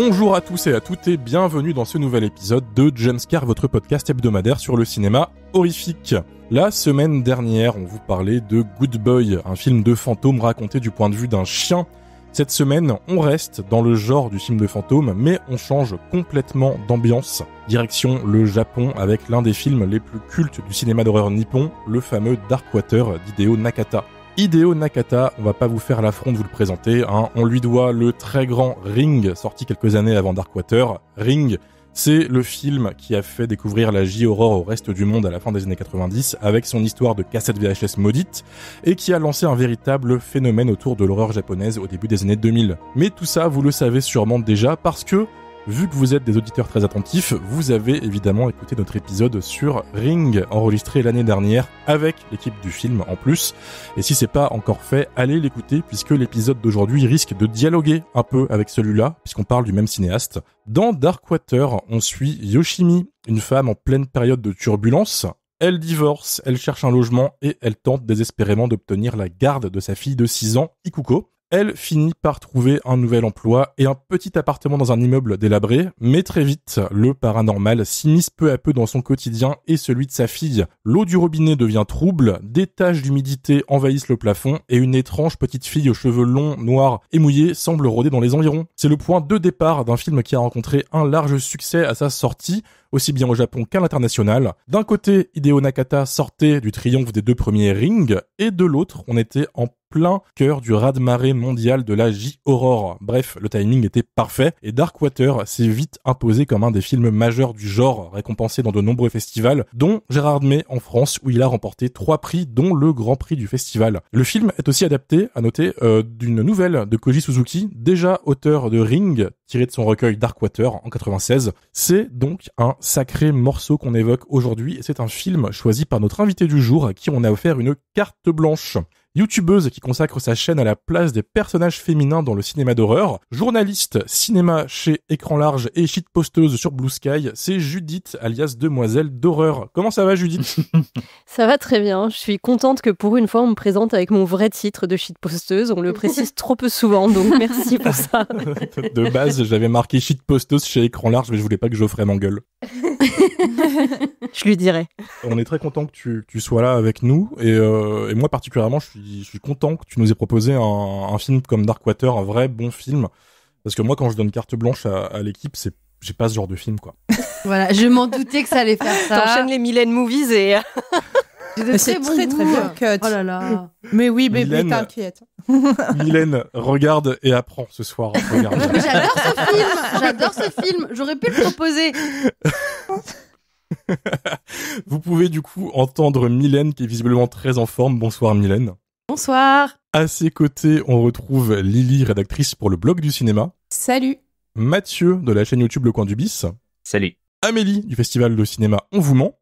Bonjour à tous et à toutes et bienvenue dans ce nouvel épisode de Jumpscare, votre podcast hebdomadaire sur le cinéma horrifique. La semaine dernière, on vous parlait de Good Boy, un film de fantôme raconté du point de vue d'un chien. Cette semaine, on reste dans le genre du film de fantôme, mais on change complètement d'ambiance. Direction le Japon avec l'un des films les plus cultes du cinéma d'horreur nippon, le fameux Darkwater d'Hideo Nakata. Hideo Nakata, on va pas vous faire l'affront de vous le présenter, on lui doit le très grand Ring, sorti quelques années avant Darkwater. Ring, c'est le film qui a fait découvrir la J-horror au reste du monde à la fin des années 90 avec son histoire de cassette VHS maudite et qui a lancé un véritable phénomène autour de l'horreur japonaise au début des années 2000. Mais tout ça, vous le savez sûrement déjà parce que, vu que vous êtes des auditeurs très attentifs, vous avez évidemment écouté notre épisode sur Ring, enregistré l'année dernière avec l'équipe du film en plus. Et si c'est pas encore fait, allez l'écouter puisque l'épisode d'aujourd'hui risque de dialoguer un peu avec celui-là, puisqu'on parle du même cinéaste. Dans Darkwater, on suit Yoshimi, une femme en pleine période de turbulence. Elle divorce, elle cherche un logement et elle tente désespérément d'obtenir la garde de sa fille de 6 ans, Ikuko. Elle finit par trouver un nouvel emploi et un petit appartement dans un immeuble délabré, mais très vite, le paranormal s'immisce peu à peu dans son quotidien et celui de sa fille. L'eau du robinet devient trouble, des taches d'humidité envahissent le plafond et une étrange petite fille aux cheveux longs, noirs et mouillés semble rôder dans les environs. C'est le point de départ d'un film qui a rencontré un large succès à sa sortie, aussi bien au Japon qu'à l'international. D'un côté, Hideo Nakata sortait du triomphe des 2 premiers Ring, et de l'autre, on était en plein cœur du raz-de-marée mondial de la J-horror. Bref, le timing était parfait, et Darkwater s'est vite imposé comme un des films majeurs du genre, récompensé dans de nombreux festivals, dont Gérard May en France, où il a remporté 3 prix, dont le Grand Prix du festival. Le film est aussi adapté, à noter, d'une nouvelle de Koji Suzuki, déjà auteur de Ring, tiré de son recueil Darkwater en 96. C'est donc un sacré morceau qu'on évoque aujourd'hui, et c'est un film choisi par notre invité du jour, à qui on a offert une carte blanche. YouTubeuse qui consacre sa chaîne à la place des personnages féminins dans le cinéma d'horreur, journaliste cinéma chez Écran Large et shitposteuse sur Blue Sky, c'est Judith alias Demoiselle d'horreur. Comment ça va, Judith ? Ça va très bien, je suis contente que pour une fois on me présente avec mon vrai titre de shitposteuse, on le précise trop peu souvent, donc merci pour ça. De base, j'avais marqué shitposteuse chez Écran Large, mais je voulais pas que Geoffrey m'engueule. Je lui dirai. On est très content que tu sois là avec nous, et moi particulièrement, je suis content que tu nous aies proposé un film comme Darkwater, un vrai bon film, parce que moi quand je donne carte blanche à l'équipe, j'ai pas ce genre de film, quoi. Voilà, je m'en doutais que ça allait faire ça. T'enchaînes les Mylène Movies et... C'est très bien cut. Oh là là. Mais oui, bébé, t'inquiète. Mylène, regarde et apprends ce soir. Regarde. Mais j'adore ce film, j'aurais pu le proposer. Vous pouvez du coup entendre Mylène qui est visiblement très en forme. Bonsoir Mylène. Bonsoir. À ses côtés, on retrouve Lily, rédactrice pour le blog du cinéma. Salut. Mathieu de la chaîne YouTube Le Coin du Bis. Salut. Amélie du festival de cinéma On vous ment.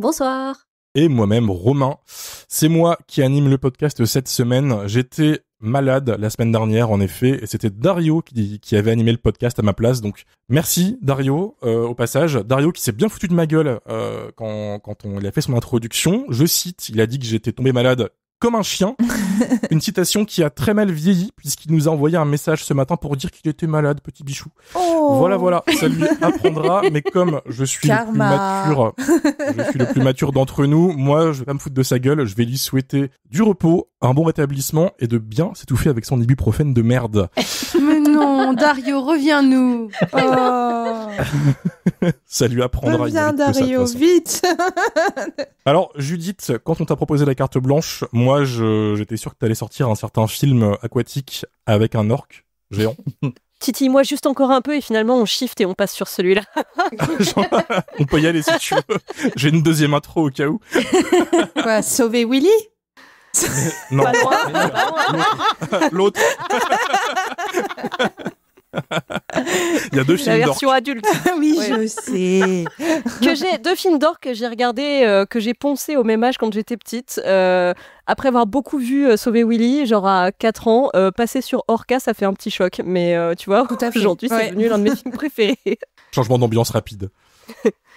Bonsoir. Et moi-même, Romain. C'est moi qui anime le podcast cette semaine. J'étais malade la semaine dernière, en effet, et c'était Dario qui avait animé le podcast à ma place. Donc, merci Dario, au passage. Dario qui s'est bien foutu de ma gueule quand il a fait son introduction. Je cite, il a dit que j'étais tombé malade comme un chien. Une citation qui a très mal vieilli puisqu'il nous a envoyé un message ce matin pour dire qu'il était malade, petit bichou. Oh. Voilà, ça lui apprendra. Mais comme je suis le plus mature d'entre nous, moi, je vais pas me foutre de sa gueule. Je vais lui souhaiter du repos, un bon rétablissement et de bien s'étouffer avec son ibuprofène de merde. Mais non, Dario, reviens-nous. Oh. Ça lui apprendra. Reviens, Dario, vite. Alors, Judith, quand on t'a proposé la carte blanche, moi, j'étais sûr que t'allais sortir un certain film aquatique avec un orque géant. Titi, moi juste encore un peu et finalement on shift et on passe sur celui-là. On peut y aller si tu veux. J'ai une deuxième intro au cas où. Quoi, sauver Willy ? Non. Pas loin. L'autre. Il y a 2 films d'orques. La version adulte. Oui, Ouais. je sais. Que j'ai 2 films d'orques que j'ai regardés, que j'ai poncé au même âge quand j'étais petite. Après avoir beaucoup vu Sauver Willy, genre à 4 ans, passer sur Orca, ça fait un petit choc. Mais tu vois, Tout à fait. aujourd'hui, c'est Ouais. devenu l'un de mes films préférés. Changement d'ambiance rapide.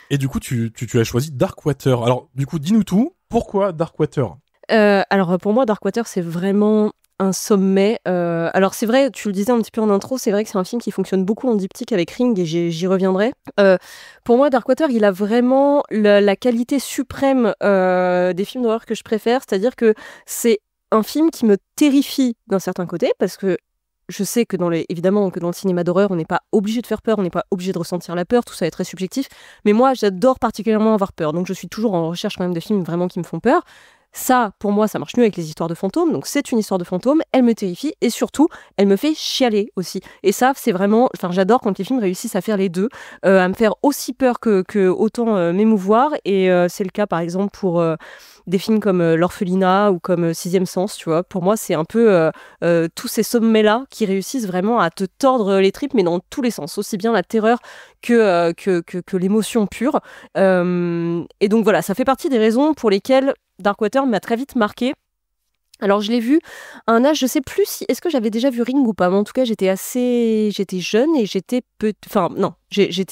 Et du coup, tu as choisi Darkwater. Alors, du coup, dis-nous tout. Pourquoi Darkwater ? Alors pour moi, Darkwater, c'est vraiment un sommet. Alors c'est vrai, tu le disais un petit peu en intro, c'est vrai que c'est un film qui fonctionne beaucoup en diptyque avec Ring et j'y reviendrai. Pour moi, Darkwater, il a vraiment la qualité suprême des films d'horreur que je préfère, c'est-à-dire que c'est un film qui me terrifie d'un certain côté, parce que je sais que évidemment que dans le cinéma d'horreur, on n'est pas obligé de faire peur, on n'est pas obligé de ressentir la peur, tout ça est très subjectif, mais moi j'adore particulièrement avoir peur, donc je suis toujours en recherche quand même de films vraiment qui me font peur. Ça, pour moi, ça marche mieux avec les histoires de fantômes. Donc, c'est une histoire de fantômes, elle me terrifie et surtout, elle me fait chialer aussi. Et ça, c'est vraiment... Enfin, j'adore quand les films réussissent à faire les deux, à me faire aussi peur que autant m'émouvoir. Et c'est le cas, par exemple, pour des films comme L'Orphelinat ou comme Sixième Sens, tu vois. Pour moi, c'est un peu tous ces sommets-là qui réussissent vraiment à te tordre les tripes, mais dans tous les sens. Aussi bien la terreur que l'émotion pure. Et donc, voilà, ça fait partie des raisons pour lesquelles Darkwater m'a très vite marqué. Alors je l'ai vu à un âge, je sais plus si est-ce que j'avais déjà vu Ring ou pas, mais en tout cas j'étais jeune et j'étais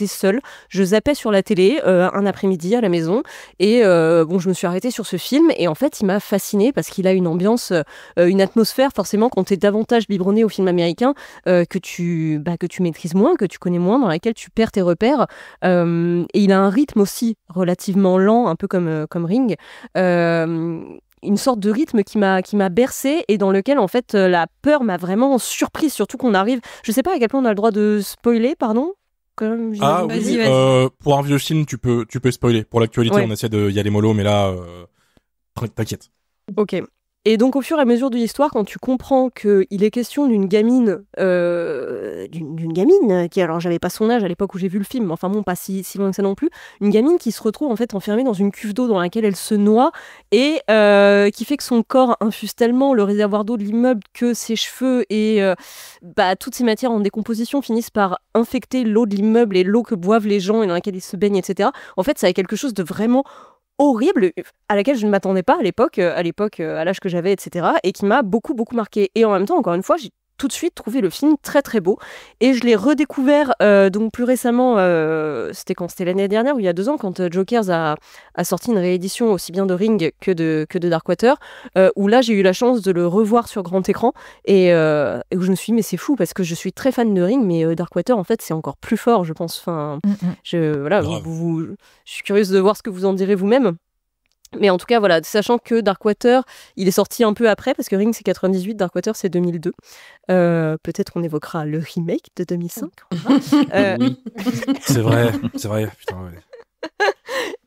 seule. Je zappais sur la télé un après-midi à la maison et je me suis arrêtée sur ce film et en fait il m'a fascinée parce qu'il a une ambiance, une atmosphère forcément quand t'es davantage biberonné au film américain que tu maîtrises moins, que tu connais moins, dans laquelle tu perds tes repères et il a un rythme aussi relativement lent, un peu comme Ring. Une sorte de rythme qui m'a bercée et dans lequel en fait la peur m'a vraiment surprise, surtout qu'on arrive, je sais pas à quel point on a le droit de spoiler, pardon. Oui, pour un vieux film tu peux spoiler, pour l'actualité on essaie de y aller mollo, mais là t'inquiète. Ok. Et donc, au fur et à mesure de l'histoire, quand tu comprends qu'il est question d'une gamine, qui, alors j'avais pas son âge à l'époque où j'ai vu le film, mais enfin bon, pas si loin que ça non plus, une gamine qui se retrouve en fait enfermée dans une cuve d'eau dans laquelle elle se noie et qui fait que son corps infuse tellement le réservoir d'eau de l'immeuble que ses cheveux et toutes ces matières en décomposition finissent par infecter l'eau de l'immeuble et l'eau que boivent les gens et dans laquelle ils se baignent, etc. En fait, ça a quelque chose de vraiment horrible, à laquelle je ne m'attendais pas à l'époque, à l'âge que j'avais, etc. et qui m'a beaucoup, beaucoup marqué. Et en même temps, encore une fois, j'ai tout de suite trouvé le film très, très beau. Et je l'ai redécouvert donc plus récemment, c'était l'année dernière ou il y a 2 ans, quand Jokers a sorti une réédition aussi bien de Ring que de Darkwater, où là, j'ai eu la chance de le revoir sur grand écran et où je me suis dit, mais c'est fou, parce que je suis très fan de Ring, mais Darkwater, en fait, c'est encore plus fort, je pense. Enfin, je suis curieuse de voir ce que vous en direz vous-même. Mais en tout cas, voilà, sachant que Darkwater, il est sorti un peu après, parce que Ring, c'est 98, Darkwater, c'est 2002. Peut-être on évoquera le remake de 2005. Oui, c'est vrai, putain, ouais.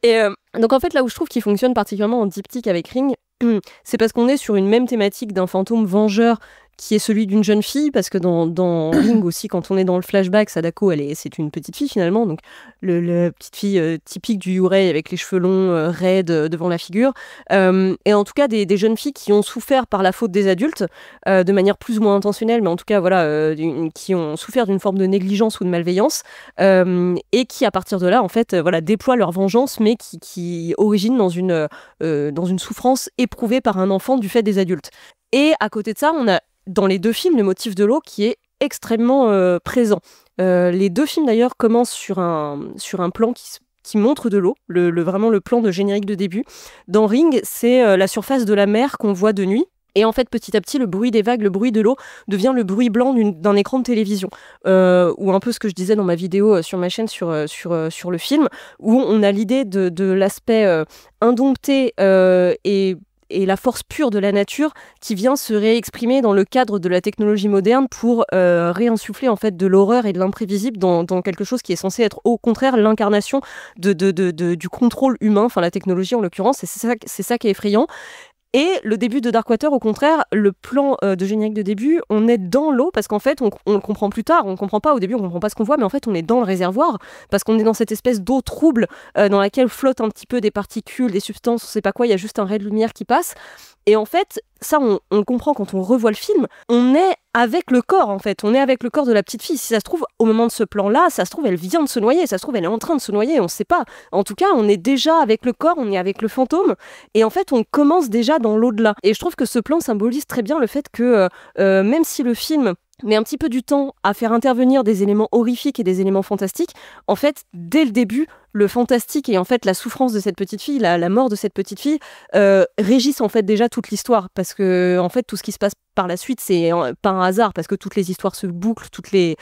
Et donc, en fait, là où je trouve qu'il fonctionne particulièrement en diptyque avec Ring, c'est parce qu'on est sur une même thématique d'un fantôme vengeur qui est celui d'une jeune fille, parce que dans Ring aussi, quand on est dans le flashback, Sadako, c'est une petite fille finalement, donc la petite fille typique du Yurei avec les cheveux longs, raides devant la figure, et en tout cas des jeunes filles qui ont souffert par la faute des adultes, de manière plus ou moins intentionnelle, mais en tout cas voilà, qui ont souffert d'une forme de négligence ou de malveillance, et qui à partir de là en fait déploient leur vengeance, mais qui originent dans une souffrance éprouvée par un enfant du fait des adultes. Et à côté de ça, on a dans les 2 films le motif de l'eau qui est extrêmement présent. Les 2 films d'ailleurs commencent sur un plan qui montre de l'eau, vraiment le plan de générique de début. Dans Ring, c'est la surface de la mer qu'on voit de nuit. Et en fait, petit à petit, le bruit des vagues, le bruit de l'eau devient le bruit blanc d'un écran de télévision. Ou un peu ce que je disais dans ma vidéo sur ma chaîne sur le film, où on a l'idée de l'aspect indompté et la force pure de la nature qui vient se réexprimer dans le cadre de la technologie moderne pour réinsuffler en fait de l'horreur et de l'imprévisible dans quelque chose qui est censé être au contraire l'incarnation du contrôle humain, enfin la technologie en l'occurrence, et c'est ça qui est effrayant. Et le début de Darkwater, au contraire, le plan de générique de début, on est dans l'eau parce qu'en fait, on le comprend plus tard, on ne comprend pas au début, on ne comprend pas ce qu'on voit, mais en fait, on est dans le réservoir parce qu'on est dans cette espèce d'eau trouble dans laquelle flottent un petit peu des particules, des substances, on ne sait pas quoi, il y a juste un ray de lumière qui passe. Et en fait, ça, on le comprend quand on revoit le film, on est avec le corps, en fait. On est avec le corps de la petite fille. Si ça se trouve, au moment de ce plan-là, ça se trouve, elle vient de se noyer. Ça se trouve, elle est en train de se noyer, on ne sait pas. En tout cas, on est déjà avec le corps, on est avec le fantôme. Et en fait, on commence déjà dans l'au-delà. Et je trouve que ce plan symbolise très bien le fait que, même si le film met un petit peu du temps à faire intervenir des éléments horrifiques et des éléments fantastiques, en fait, dès le début, le fantastique et en fait la souffrance de cette petite fille, la mort de cette petite fille, régissent en fait déjà toute l'histoire, parce que en fait tout ce qui se passe par la suite, c'est pas un hasard, parce que toutes les histoires se bouclent, tous les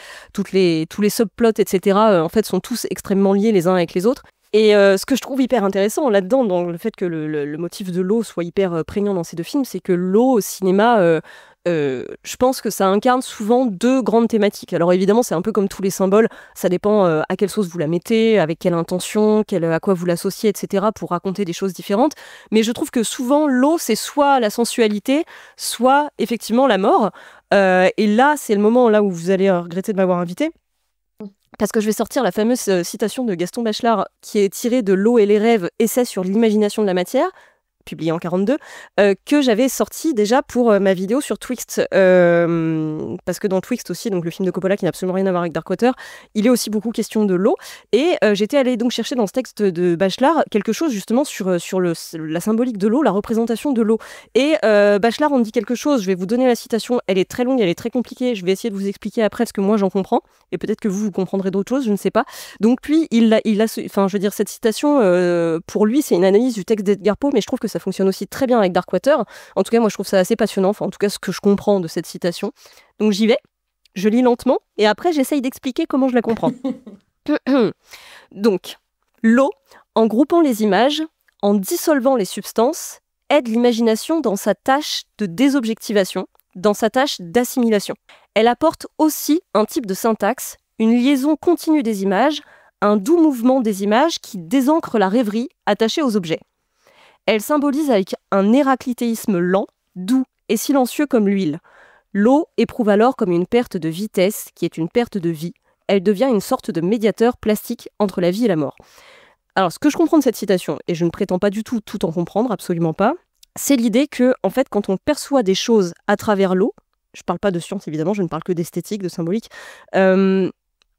subplots, etc. En fait sont tous extrêmement liés les uns avec les autres. Et ce que je trouve hyper intéressant là-dedans, dans le fait que le motif de l'eau soit hyper prégnant dans ces deux films, c'est que l'eau au cinéma, je pense que ça incarne souvent deux grandes thématiques. Alors évidemment, c'est un peu comme tous les symboles, ça dépend à quelle sauce vous la mettez, avec quelle intention, à quoi vous l'associez, etc. pour raconter des choses différentes. Mais je trouve que souvent, l'eau, c'est soit la sensualité, soit effectivement la mort. Et là, c'est le moment là où vous allez regretter de m'avoir invité. Parce que je vais sortir la fameuse citation de Gaston Bachelard qui est tirée de L'eau et les rêves, essai sur l'imagination de la matière, publié en 42, que j'avais sorti déjà pour ma vidéo sur Twixt. Parce que dans Twixt aussi, donc le film de Coppola qui n'a absolument rien à voir avec Darkwater, il est aussi beaucoup question de l'eau. Et j'étais allée donc chercher dans ce texte de Bachelard quelque chose justement sur la symbolique de l'eau, la représentation de l'eau. Et Bachelard en dit quelque chose, je vais vous donner la citation, elle est très longue, elle est très compliquée, je vais essayer de vous expliquer après ce que moi j'en comprends, et peut-être que vous comprendrez d'autres choses, je ne sais pas. Donc lui, cette citation, pour lui, c'est une analyse du texte d'Edgar Poe, mais je trouve que ça fonctionne aussi très bien avec Darkwater. En tout cas, moi, je trouve ça assez passionnant. Enfin, en tout cas, ce que je comprends de cette citation. Donc, j'y vais. Je lis lentement. Et après, j'essaye d'expliquer comment je la comprends. Donc, l'eau, en groupant les images, en dissolvant les substances, aide l'imagination dans sa tâche de désobjectivation, dans sa tâche d'assimilation. Elle apporte aussi un type de syntaxe, une liaison continue des images, un doux mouvement des images qui désancre la rêverie attachée aux objets. Elle symbolise avec un héraclitéisme lent, doux et silencieux comme l'huile. L'eau éprouve alors comme une perte de vitesse qui est une perte de vie. Elle devient une sorte de médiateur plastique entre la vie et la mort. Alors, ce que je comprends de cette citation, et je ne prétends pas du tout en comprendre, absolument pas, c'est l'idée que, en fait, quand on perçoit des choses à travers l'eau, je ne parle pas de science évidemment, je ne parle que d'esthétique, de symbolique,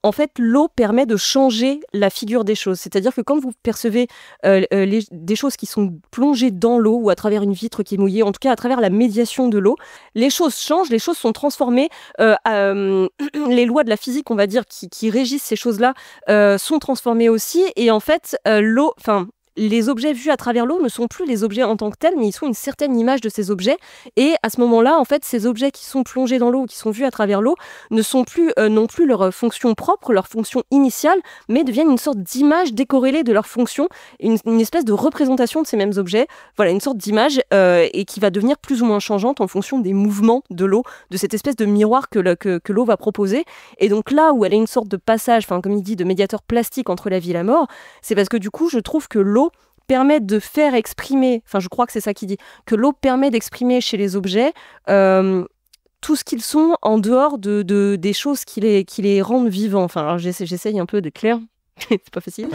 en fait, l'eau permet de changer la figure des choses. C'est-à-dire que quand vous percevez des choses qui sont plongées dans l'eau ou à travers une vitre qui est mouillée, en tout cas à travers la médiation de l'eau, les choses changent, les choses sont transformées. Les lois de la physique, on va dire, qui régissent ces choses-là, sont transformées aussi. Et en fait, l'eau... les objets vus à travers l'eau ne sont plus les objets en tant que tels, mais ils sont une certaine image de ces objets. Et à ce moment-là, en fait, ces objets qui sont plongés dans l'eau, qui sont vus à travers l'eau, ne sont plus non plus leur fonction propre, leur fonction initiale, mais deviennent une sorte d'image décorrélée de leur fonction, une espèce de représentation de ces mêmes objets. Voilà, une sorte d'image et qui va devenir plus ou moins changeante en fonction des mouvements de l'eau, de cette espèce de miroir que l'eau va proposer. Et donc là où elle est une sorte de passage, comme il dit, de médiateur plastique entre la vie et la mort, c'est parce que du coup, je trouve que l'eau permet de faire exprimer, je crois que c'est ça qu'il dit, que l'eau permet d'exprimer chez les objets tout ce qu'ils sont en dehors des choses qui les rendent vivants. Alors j'essaye un peu de clair. C'est pas facile.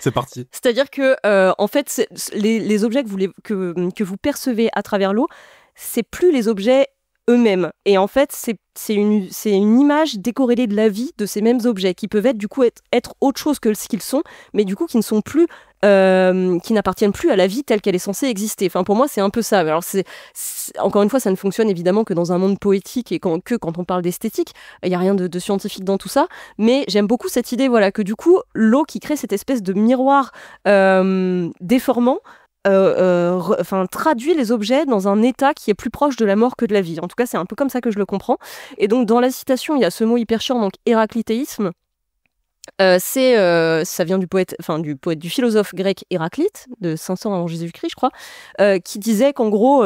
C'est parti. C'est-à-dire que, en fait, les objets que vous percevez à travers l'eau, c'est plus les objets eux-mêmes. Et en fait, c'est une image décorrélée de la vie de ces mêmes objets qui peuvent être, du coup, être autre chose que ce qu'ils sont, mais du coup, qui ne sont plus... qui n'appartiennent plus à la vie telle qu'elle est censée exister. Pour moi, c'est un peu ça. Alors, encore une fois, ça ne fonctionne évidemment que dans un monde poétique et quand on parle d'esthétique. Il n'y a rien de scientifique dans tout ça. Mais j'aime beaucoup cette idée, que du coup, l'eau qui crée cette espèce de miroir déformant, traduit les objets dans un état qui est plus proche de la mort que de la vie. En tout cas, c'est un peu comme ça que je le comprends. Et donc, dans la citation, il y a ce mot hyper chiant, donc héraclitéisme. Ça vient du philosophe grec Héraclite de 500 avant Jésus-Christ, je crois, qui disait qu'en gros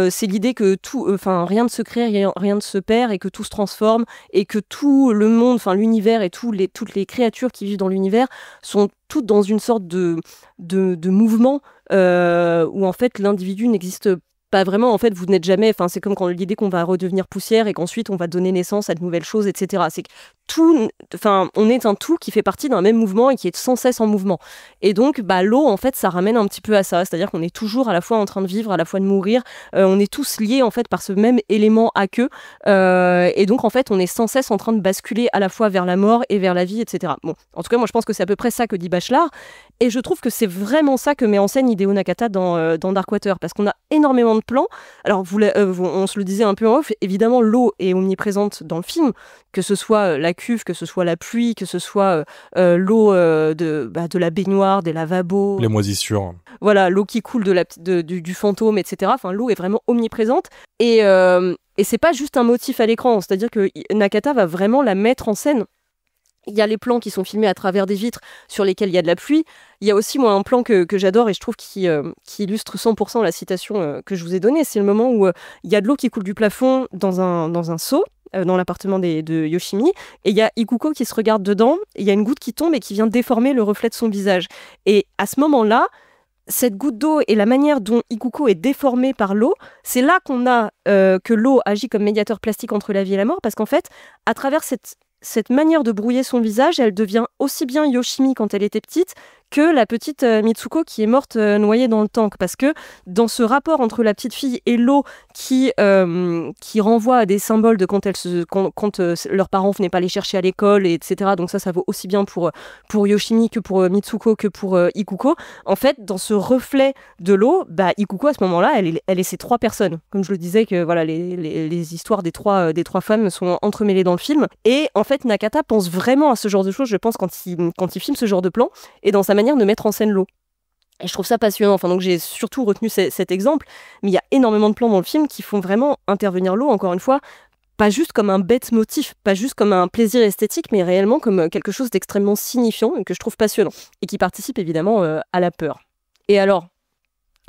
c'est l'idée que tout, rien ne se crée, rien ne se perd et que tout se transforme et que tout le monde, l'univers et toutes les créatures qui vivent dans l'univers sont toutes dans une sorte de mouvement où en fait l'individu n'existe pas vraiment. En fait, vous n'êtes jamais... c'est comme quand l'idée qu'on va redevenir poussière et qu'ensuite on va donner naissance à de nouvelles choses, etc. C'est que tout... on est un tout qui fait partie d'un même mouvement et qui est sans cesse en mouvement. Et donc, l'eau, en fait, ça ramène un petit peu à ça. C'est-à-dire qu'on est toujours à la fois en train de vivre, à la fois de mourir. On est tous liés, en fait, par ce même élément aqueux. Et donc, en fait, on est sans cesse en train de basculer à la fois vers la mort et vers la vie, etc. Bon, en tout cas, moi, je pense que c'est à peu près ça que dit Bachelard. Et je trouve que c'est vraiment ça que met en scène Hideo Nakata dans Darkwater, parce qu'on a énormément de plans. Alors, on se le disait un peu en off, évidemment, l'eau est omniprésente dans le film, que ce soit la cuve, que ce soit la pluie, que ce soit l'eau de la baignoire, des lavabos. Les moisissures. Voilà, l'eau qui coule du fantôme, etc. Enfin, l'eau est vraiment omniprésente. Et c'est pas juste un motif à l'écran, c'est-à-dire que Nakata va vraiment la mettre en scène. Il y a les plans qui sont filmés à travers des vitres sur lesquelles il y a de la pluie. Il y a aussi, moi, un plan que j'adore et je trouve qui illustre 100% la citation que je vous ai donnée. C'est le moment où il y a de l'eau qui coule du plafond dans un seau, dans l'appartement de Yoshimi, et il y a Ikuko qui se regarde dedans, et il y a une goutte qui tombe et qui vient déformer le reflet de son visage. Et à ce moment-là, cette goutte d'eau et la manière dont Ikuko est déformée par l'eau, c'est là qu'on a que l'eau agit comme médiateur plastique entre la vie et la mort, parce qu'en fait, à travers cette manière de brouiller son visage, elle devient aussi bien Yoshimi quand elle était petite que la petite Mitsuko qui est morte noyée dans le tank. Parce que dans ce rapport entre la petite fille et l'eau qui renvoie à des symboles de quand leurs parents venaient pas les chercher à l'école, etc. Donc ça vaut aussi bien pour Yoshimi que pour Mitsuko que pour Ikuko. En fait, dans ce reflet de l'eau, Ikuko à ce moment-là, elle est ces trois personnes. Comme je le disais, que voilà, les histoires des trois femmes sont entremêlées dans le film. Et en fait, Nakata pense vraiment à ce genre de choses, je pense, quand il filme ce genre de plan, et dans sa manière de mettre en scène l'eau. Et je trouve ça passionnant. Enfin, donc j'ai surtout retenu cet exemple, mais il y a énormément de plans dans le film qui font vraiment intervenir l'eau, encore une fois, pas juste comme un bête motif, pas juste comme un plaisir esthétique, mais réellement comme quelque chose d'extrêmement signifiant et que je trouve passionnant, et qui participe évidemment à la peur. Et alors,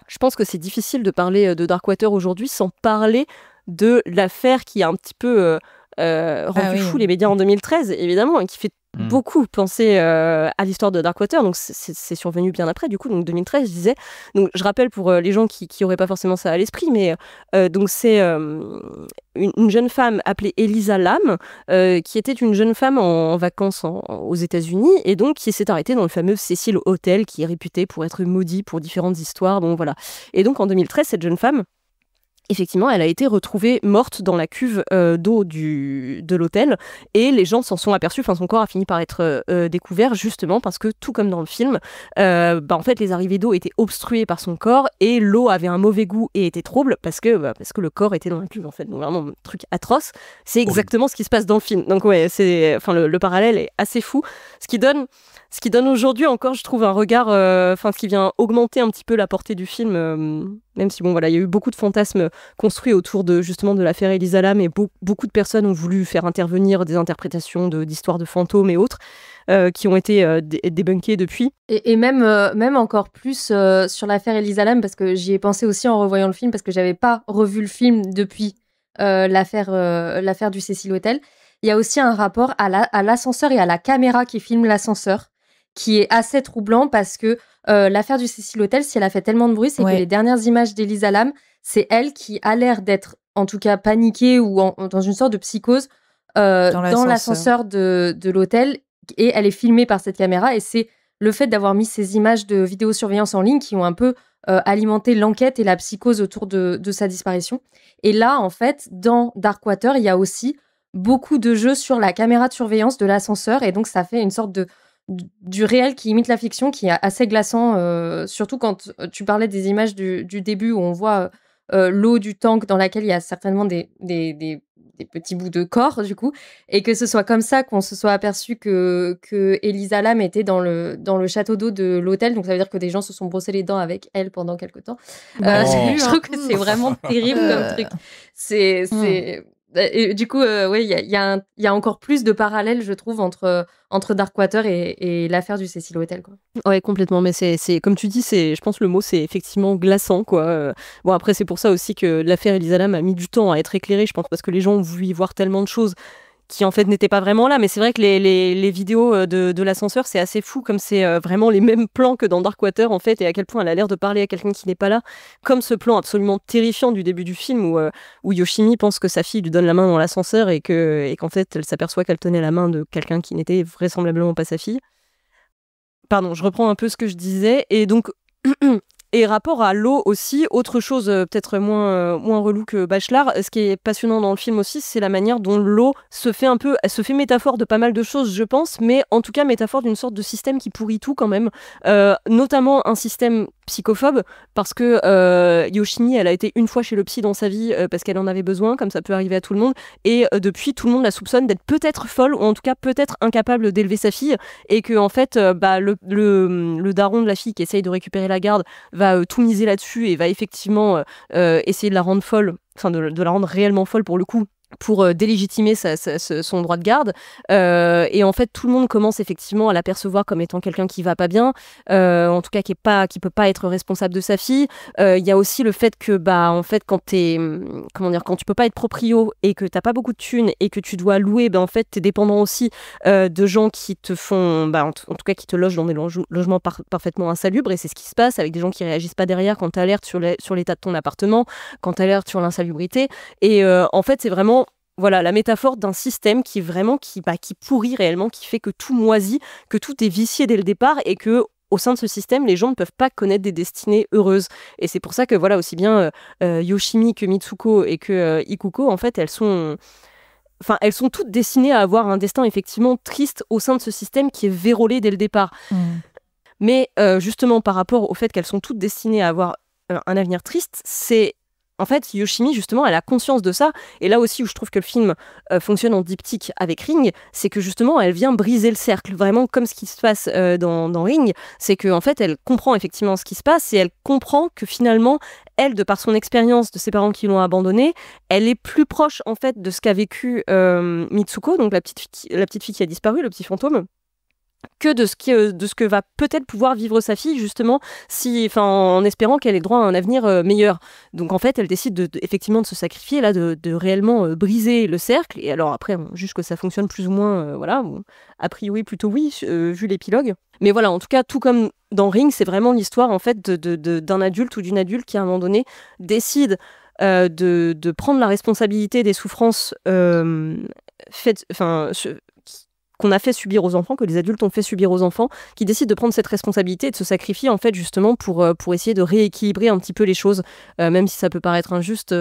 je pense que c'est difficile de parler de Darkwater aujourd'hui sans parler de l'affaire qui a un petit peu rendu fou les médias en 2013, évidemment, et qui fait beaucoup penser à l'histoire de Darkwater. Donc c'est survenu bien après, du coup, donc 2013, je disais. Donc je rappelle pour les gens qui n'auraient pas forcément ça à l'esprit, mais donc c'est une jeune femme appelée Elisa Lam, qui était une jeune femme en vacances aux États-Unis, et donc qui s'est arrêtée dans le fameux Cecil Hotel, qui est réputé pour être maudit pour différentes histoires. Donc voilà. Et donc en 2013, cette jeune femme, effectivement, elle a été retrouvée morte dans la cuve d'eau de l'hôtel, et les gens s'en sont aperçus. Enfin, son corps a fini par être découvert, justement parce que, tout comme dans le film, en fait, les arrivées d'eau étaient obstruées par son corps, et l'eau avait un mauvais goût et était trouble parce que le corps était dans la cuve, en fait. Donc vraiment, un truc atroce. C'est exactement ce qui se passe dans le film. Donc ouais, le parallèle est assez fou. Ce qui donne aujourd'hui encore, je trouve, un regard, ce qui vient augmenter un petit peu la portée du film, même si, il y a eu beaucoup de fantasmes construits autour justement de l'affaire Elisa Lam, et beaucoup de personnes ont voulu faire intervenir des interprétations d'histoires de fantômes et autres, qui ont été débunkées depuis. Et même encore plus sur l'affaire Elisa Lam, parce que j'y ai pensé aussi en revoyant le film, parce que j'avais pas revu le film depuis l'affaire du Cecil Hotel. Il y a aussi un rapport à l'ascenseur et à la caméra qui filme l'ascenseur, qui est assez troublant, parce que l'affaire du Cecil Hotel, si elle a fait tellement de bruit, c'est que les dernières images d'Elisa Lam, c'est elle qui a l'air d'être, en tout cas, paniquée ou dans une sorte de psychose dans l'ascenseur de l'hôtel, et elle est filmée par cette caméra, et c'est le fait d'avoir mis ces images de vidéosurveillance en ligne qui ont un peu alimenté l'enquête et la psychose autour de sa disparition. Et là, en fait, dans Darkwater, il y a aussi beaucoup de jeux sur la caméra de surveillance de l'ascenseur, et donc ça fait une sorte du réel qui imite la fiction, qui est assez glaçant, surtout quand tu parlais des images du début où on voit l'eau du tank dans laquelle il y a certainement des petits bouts de corps, du coup, et que ce soit comme ça qu'on se soit aperçu que Elisa Lam était dans le château d'eau de l'hôtel. Donc ça veut dire que des gens se sont brossés les dents avec elle pendant quelque temps. Je trouve que c'est vraiment terrible comme truc. Et du coup, il y a encore plus de parallèles, je trouve, entre Darkwater et l'affaire du Cecil Hotel, quoi. Ouais, complètement. Mais c'est comme tu dis, je pense le mot, c'est effectivement glaçant, quoi. Bon, après, c'est pour ça aussi que l'affaire Elisa Lam a mis du temps à être éclairée, je pense, parce que les gens ont voulu y voir tellement de choses qui en fait n'étaient pas vraiment là. Mais c'est vrai que les vidéos de l'ascenseur, c'est assez fou, comme c'est vraiment les mêmes plans que dans Darkwater, en fait, et à quel point elle a l'air de parler à quelqu'un qui n'est pas là, comme ce plan absolument terrifiant du début du film où Yoshimi pense que sa fille lui donne la main dans l'ascenseur, et qu'en fait elle s'aperçoit qu'elle tenait la main de quelqu'un qui n'était vraisemblablement pas sa fille. Pardon, je reprends un peu ce que je disais, et donc Et rapport à l'eau aussi, autre chose peut-être moins relou que Bachelard, ce qui est passionnant dans le film aussi, c'est la manière dont l'eau elle se fait métaphore de pas mal de choses, je pense, mais en tout cas métaphore d'une sorte de système qui pourrit tout quand même, notamment un système psychophobe, parce que Yoshimi, elle a été une fois chez le psy dans sa vie parce qu'elle en avait besoin, comme ça peut arriver à tout le monde, et depuis tout le monde la soupçonne d'être peut-être folle, ou en tout cas peut-être incapable d'élever sa fille, et que en fait le daron de la fille qui essaye de récupérer la garde va tout miser là-dessus et va effectivement essayer de la rendre folle, enfin de la rendre réellement folle pour le coup, pour délégitimer son droit de garde. Et en fait, tout le monde commence effectivement à l'apercevoir comme étant quelqu'un qui va pas bien, en tout cas qui peut pas être responsable de sa fille. Il y a aussi le fait que, en fait, quand tu peux pas être proprio et que t'as pas beaucoup de thunes et que tu dois louer, en fait, t'es dépendant aussi de gens qui te font, en tout cas, qui te logent dans des logements parfaitement insalubres. Et c'est ce qui se passe avec des gens qui réagissent pas derrière quand t'alertes sur l'état de ton appartement, quand t'alertes sur l'insalubrité. Et en fait, c'est vraiment la métaphore d'un système qui pourrit réellement, qui fait que tout moisit, que tout est vicié dès le départ et que au sein de ce système, les gens ne peuvent pas connaître des destinées heureuses. Et c'est pour ça que aussi bien Yoshimi que Mitsuko et que Ikuko, en fait, elles sont toutes destinées à avoir un destin effectivement triste au sein de ce système qui est vérolé dès le départ. Mais justement, par rapport au fait qu'elles sont toutes destinées à avoir un avenir triste, c'est en fait, Yoshimi, justement, elle a conscience de ça. Et là aussi où je trouve que le film fonctionne en diptyque avec Ring, c'est que justement, elle vient briser le cercle. Vraiment comme ce qui se passe dans Ring, c'est qu'en fait, elle comprend effectivement ce qui se passe et elle comprend que finalement, elle, de par son expérience de ses parents qui l'ont abandonnée, elle est plus proche en fait de ce qu'a vécu Mitsuko, donc la petite fille qui a disparu, le petit fantôme, que de ce que va peut-être pouvoir vivre sa fille, justement, en espérant qu'elle ait droit à un avenir meilleur. Donc en fait, elle décide effectivement de se sacrifier, là, de réellement briser le cercle. Et alors après, on juge que ça fonctionne plus ou moins, a priori plutôt oui, vu l'épilogue. Mais voilà, en tout cas, tout comme dans Ring, c'est vraiment l'histoire en fait d'un adulte ou d'une adulte qui à un moment donné décide de prendre la responsabilité des souffrances qu'on a fait subir aux enfants, que les adultes ont fait subir aux enfants, qui décident de prendre cette responsabilité et de se sacrifier en fait justement pour essayer de rééquilibrer un petit peu les choses, même si ça peut paraître injuste, Et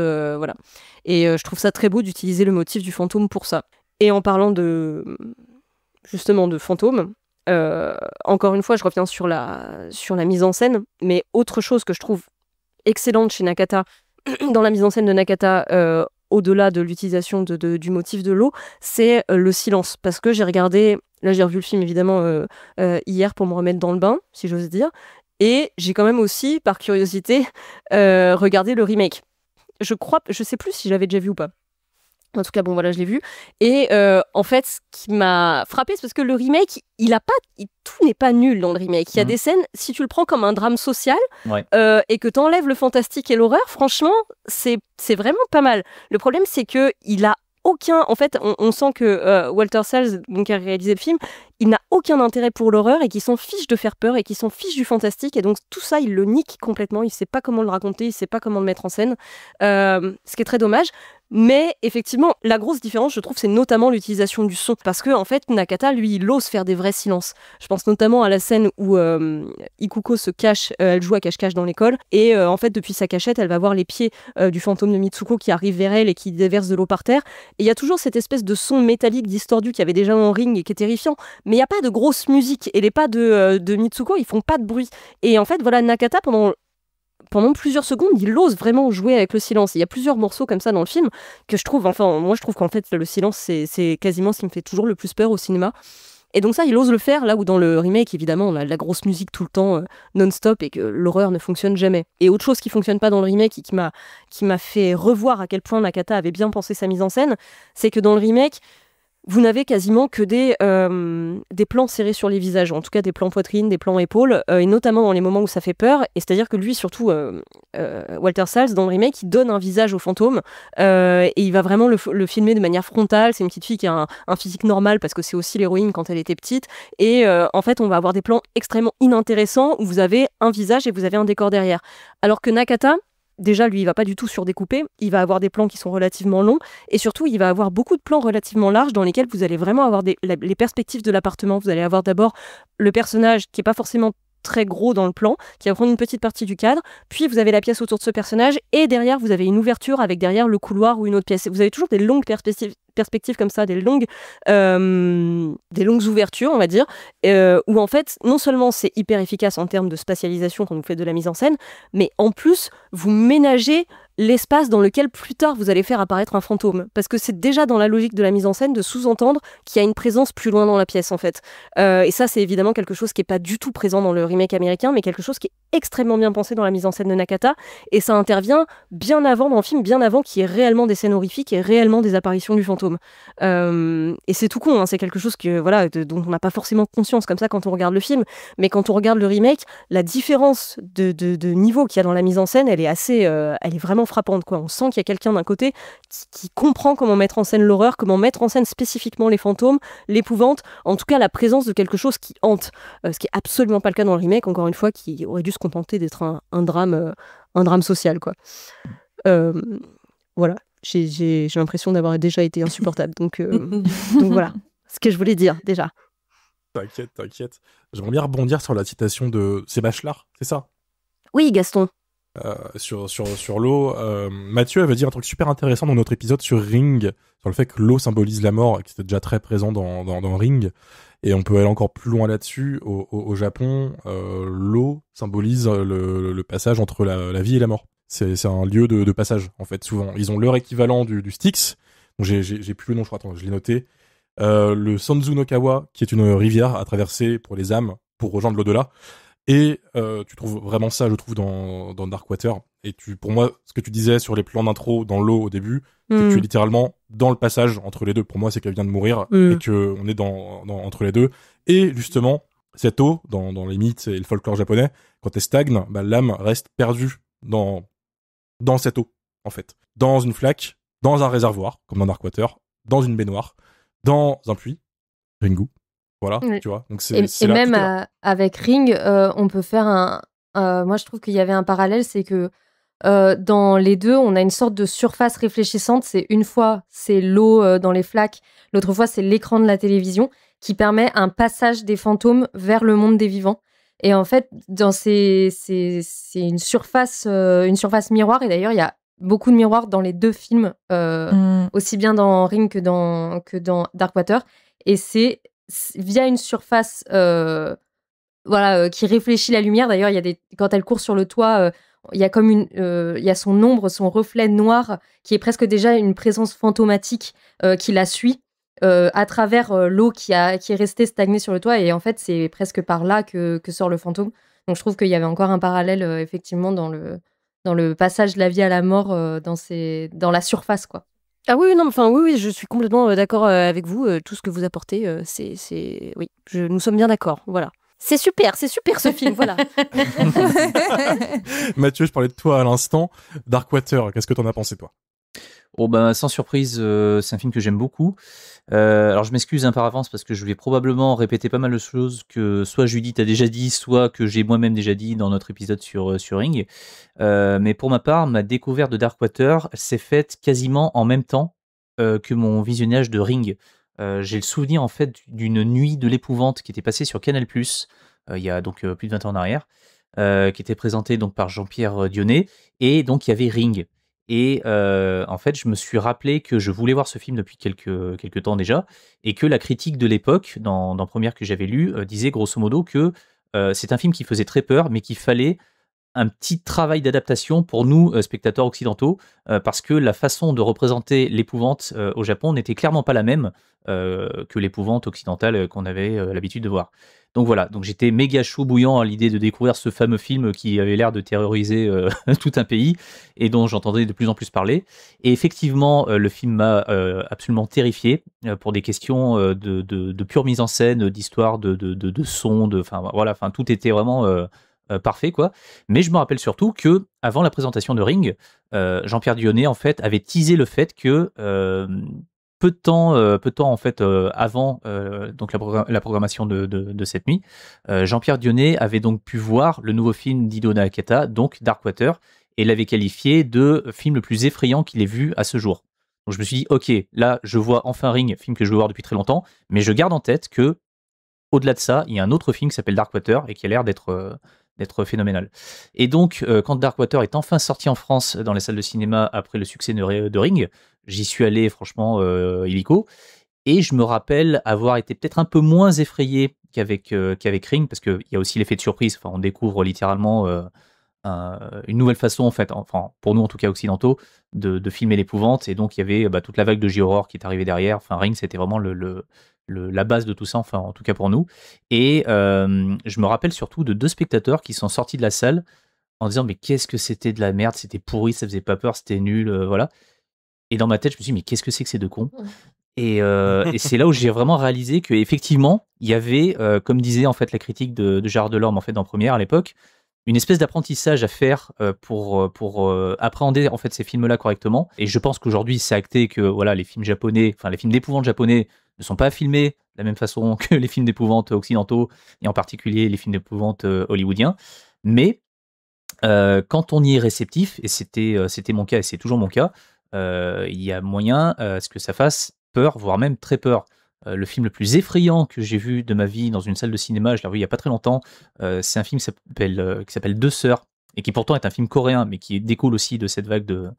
je trouve ça très beau d'utiliser le motif du fantôme pour ça. Et en parlant de fantômes, encore une fois, je reviens sur la mise en scène, mais autre chose que je trouve excellente chez Nakata, dans la mise en scène de Nakata, au-delà de l'utilisation du motif de l'eau, c'est le silence. Parce que j'ai revu le film évidemment hier pour me remettre dans le bain, si j'ose dire, et j'ai quand même aussi, par curiosité, regardé le remake. Je sais plus si j'avais déjà vu ou pas. En tout cas, je l'ai vu. Et en fait, ce qui m'a frappée, c'est parce que le remake, tout n'est pas nul dans le remake. Il y a des scènes, si tu le prends comme un drame social, et que t'enlèves le fantastique et l'horreur, franchement, c'est vraiment pas mal. Le problème, c'est que il a aucun... En fait, on sent que Walter Salles, donc, qui a réalisé le film, il n'a aucun intérêt pour l'horreur et qu'il s'en fiche de faire peur et qu'il s'en fiche du fantastique. Et donc, tout ça, il le nique complètement. Il sait pas comment le raconter, il sait pas comment le mettre en scène. Ce qui est très dommage. Mais effectivement, la grosse différence, je trouve, c'est notamment l'utilisation du son. Parce que, en fait, Nakata, lui, il ose faire des vrais silences. Je pense notamment à la scène où Ikuko se cache, elle joue à cache-cache dans l'école. Et en fait, depuis sa cachette, elle va voir les pieds du fantôme de Mitsuko qui arrive vers elle et qui déverse de l'eau par terre. Et il y a toujours cette espèce de son métallique distordu qu'il y avait déjà en Ring et qui est terrifiant. Mais il n'y a pas de grosse musique. Et les pas de Mitsuko, ils font pas de bruit. Et en fait, Nakata, pendant plusieurs secondes, il ose vraiment jouer avec le silence. Il y a plusieurs morceaux comme ça dans le film que je trouve, moi je trouve qu'en fait le silence c'est quasiment ce qui me fait toujours le plus peur au cinéma. Et donc ça, il ose le faire, là où dans le remake, évidemment, on a de la grosse musique tout le temps, non-stop, et que l'horreur ne fonctionne jamais. Et autre chose qui fonctionne pas dans le remake et qui m'a fait revoir à quel point Nakata avait bien pensé sa mise en scène, c'est que dans le remake, vous n'avez quasiment que des plans serrés sur les visages, en tout cas des plans poitrine, des plans épaules, et notamment dans les moments où ça fait peur. Et c'est-à-dire que lui, surtout Walter Salles, dans le remake, il donne un visage au fantôme, et il va vraiment le filmer de manière frontale. C'est une petite fille qui a un physique normal, parce que c'est aussi l'héroïne quand elle était petite. Et en fait, on va avoir des plans extrêmement inintéressants, où vous avez un visage et vous avez un décor derrière. Alors que Nakata, déjà, lui, il va pas du tout surdécouper. Il va avoir des plans qui sont relativement longs. Et surtout, il va avoir beaucoup de plans relativement larges dans lesquels vous allez vraiment avoir les perspectives de l'appartement. Vous allez avoir d'abord le personnage qui est pas forcément très gros dans le plan, qui va prendre une petite partie du cadre, puis vous avez la pièce autour de ce personnage, et derrière, vous avez une ouverture avec derrière le couloir ou une autre pièce. Vous avez toujours des longues perspectives comme ça, des longues ouvertures, on va dire, où en fait, non seulement c'est hyper efficace en termes de spatialisation quand vous faites de la mise en scène, mais en plus, vous ménagez l'espace dans lequel plus tard vous allez faire apparaître un fantôme. Parce que c'est déjà dans la logique de la mise en scène de sous-entendre qu'il y a une présence plus loin dans la pièce, en fait. Et ça, c'est évidemment quelque chose qui n'est pas du tout présent dans le remake américain, mais quelque chose qui est extrêmement bien pensé dans la mise en scène de Nakata. Et ça intervient bien avant dans le film, bien avant qu'il y ait réellement des scènes horrifiques et réellement des apparitions du fantôme. Et c'est tout con, hein, c'est quelque chose dont on n'a pas forcément conscience comme ça quand on regarde le film. Mais quand on regarde le remake, la différence de niveau qu'il y a dans la mise en scène, elle est vraiment frappante, quoi. On sent qu'il y a quelqu'un d'un côté qui comprend comment mettre en scène l'horreur, comment mettre en scène spécifiquement les fantômes, l'épouvante, en tout cas la présence de quelque chose qui hante. Ce qui est absolument pas le cas dans le remake, encore une fois, qui aurait dû se contenter d'être un drame social, quoi. Voilà, j'ai l'impression d'avoir déjà été insupportable, donc voilà ce que je voulais dire déjà. T'inquiète. J'aimerais bien rebondir sur la citation de Sébastien Bachelard, c'est ça? Oui, Gaston. Sur l'eau, Mathieu avait dit un truc super intéressant dans notre épisode sur Ring, sur le fait que l'eau symbolise la mort, qui était déjà très présent dans Ring, et on peut aller encore plus loin là-dessus. Au Japon, l'eau symbolise le passage entre la vie et la mort. C'est un lieu de passage, en fait, souvent. Ils ont leur équivalent du Styx, donc j'ai plus le nom, je crois, attends, je l'ai noté. Le Sanzu no Kawa, qui est une rivière à traverser pour les âmes, pour rejoindre l'au-delà. Et tu trouves vraiment ça, je trouve, dans Darkwater. Et pour moi, ce que tu disais sur les plans d'intro dans l'eau au début, c'est que tu es littéralement dans le passage entre les deux. Pour moi, c'est qu'elle vient de mourir et que on est entre les deux. Et justement, cette eau, dans les mythes et le folklore japonais, quand elle stagne, l'âme reste perdue dans cette eau, en fait. Dans une flaque, dans un réservoir, comme dans Darkwater, dans une baignoire, dans un puits, Ringu. Voilà, tu vois. Donc c'est et là, même avec Ring, on peut faire moi, je trouve qu'il y avait un parallèle, c'est que dans les deux, on a une sorte de surface réfléchissante. C'est une fois, c'est l'eau dans les flaques, l'autre fois, c'est l'écran de la télévision qui permet un passage des fantômes vers le monde des vivants. Et en fait, c'est une surface miroir. Et d'ailleurs, il y a beaucoup de miroirs dans les deux films, aussi bien dans Ring que dans Darkwater. Et c'est via une surface qui réfléchit la lumière. D'ailleurs, quand elle court sur le toit, il y a comme il y a son ombre, son reflet noir qui est presque déjà une présence fantomatique qui la suit à travers l'eau qui est restée stagnée sur le toit. Et en fait, c'est presque par là que sort le fantôme. Donc, je trouve qu'il y avait encore un parallèle effectivement dans le passage de la vie à la mort dans la surface, quoi. Ah oui, non, enfin oui, je suis complètement d'accord avec vous. Tout ce que vous apportez, oui, nous sommes bien d'accord. Voilà. C'est super ce film, voilà. Mathieu, je parlais de toi à l'instant. Darkwater, qu'est-ce que t'en as pensé, toi? Oh sans surprise, c'est un film que j'aime beaucoup. Alors je m'excuse par avance parce que je vais probablement répéter pas mal de choses que soit Judith a déjà dit, soit que j'ai moi-même déjà dit dans notre épisode sur Ring. Mais pour ma part, ma découverte de Darkwater s'est faite quasiment en même temps que mon visionnage de Ring. J'ai le souvenir en fait d'une nuit de l'épouvante qui était passée sur Canal+, il y a donc plus de 20 ans en arrière, qui était présentée donc par Jean-Pierre Dionnet, et donc il y avait Ring. Et en fait, je me suis rappelé que je voulais voir ce film depuis quelques temps déjà, et que la critique de l'époque, dans Première que j'avais lue, disait grosso modo que c'est un film qui faisait très peur, mais qu'il fallait un petit travail d'adaptation pour nous, spectateurs occidentaux, parce que la façon de représenter l'épouvante au Japon n'était clairement pas la même que l'épouvante occidentale qu'on avait l'habitude de voir. Donc voilà, donc j'étais méga chaud bouillant à l'idée de découvrir ce fameux film qui avait l'air de terroriser tout un pays et dont j'entendais de plus en plus parler. Et effectivement, le film m'a absolument terrifié pour des questions de pure mise en scène, d'histoire, de son, enfin tout était vraiment parfait, quoi. Mais je me rappelle surtout que avant la présentation de Ring, Jean-Pierre Dionnet en fait avait teasé le fait que peu de temps en fait avant donc la programmation de cette nuit, Jean-Pierre Dionnet avait donc pu voir le nouveau film d'Hideo Nakata, donc Darkwater, et l'avait qualifié de film le plus effrayant qu'il ait vu à ce jour. Donc je me suis dit, ok, là je vois enfin Ring, film que je veux voir depuis très longtemps, mais je garde en tête que au-delà de ça, il y a un autre film qui s'appelle Darkwater et qui a l'air d'être phénoménal. Et donc, quand Darkwater est enfin sorti en France dans les salles de cinéma après le succès de Ring, j'y suis allé franchement illico. Et je me rappelle avoir été peut-être un peu moins effrayé qu'avec Ring, parce qu'il y a aussi l'effet de surprise. Enfin, on découvre littéralement une nouvelle façon, en fait, enfin, pour nous en tout cas occidentaux, de filmer l'épouvante. Et donc, il y avait toute la vague de J-horror qui est arrivée derrière. Enfin, Ring, c'était vraiment la base de tout ça, enfin, en tout cas pour nous. Et je me rappelle surtout de 2 spectateurs qui sont sortis de la salle en disant mais qu'est-ce que c'était de la merde, c'était pourri, ça faisait pas peur, c'était nul, voilà. Et dans ma tête, je me suis dit mais qu'est-ce que c'est que ces 2 cons? Et c'est là où j'ai vraiment réalisé qu'effectivement, il y avait, comme disait en fait la critique de Gérard Delorme en fait dans Première à l'époque, une espèce d'apprentissage à faire pour appréhender en fait ces films-là correctement. Et je pense qu'aujourd'hui, c'est acté que voilà, les films japonais, enfin les films d'épouvante japonais ne sont pas filmés de la même façon que les films d'épouvante occidentaux, et en particulier les films d'épouvante hollywoodiens. Mais quand on y est réceptif, et c'était mon cas et c'est toujours mon cas, il y a moyen à ce que ça fasse peur, voire même très peur. Le film le plus effrayant que j'ai vu de ma vie dans une salle de cinéma, je l'ai revu il n'y a pas très longtemps, c'est un film qui s'appelle Deux Sœurs, et qui pourtant est un film coréen, mais qui découle aussi de cette vague de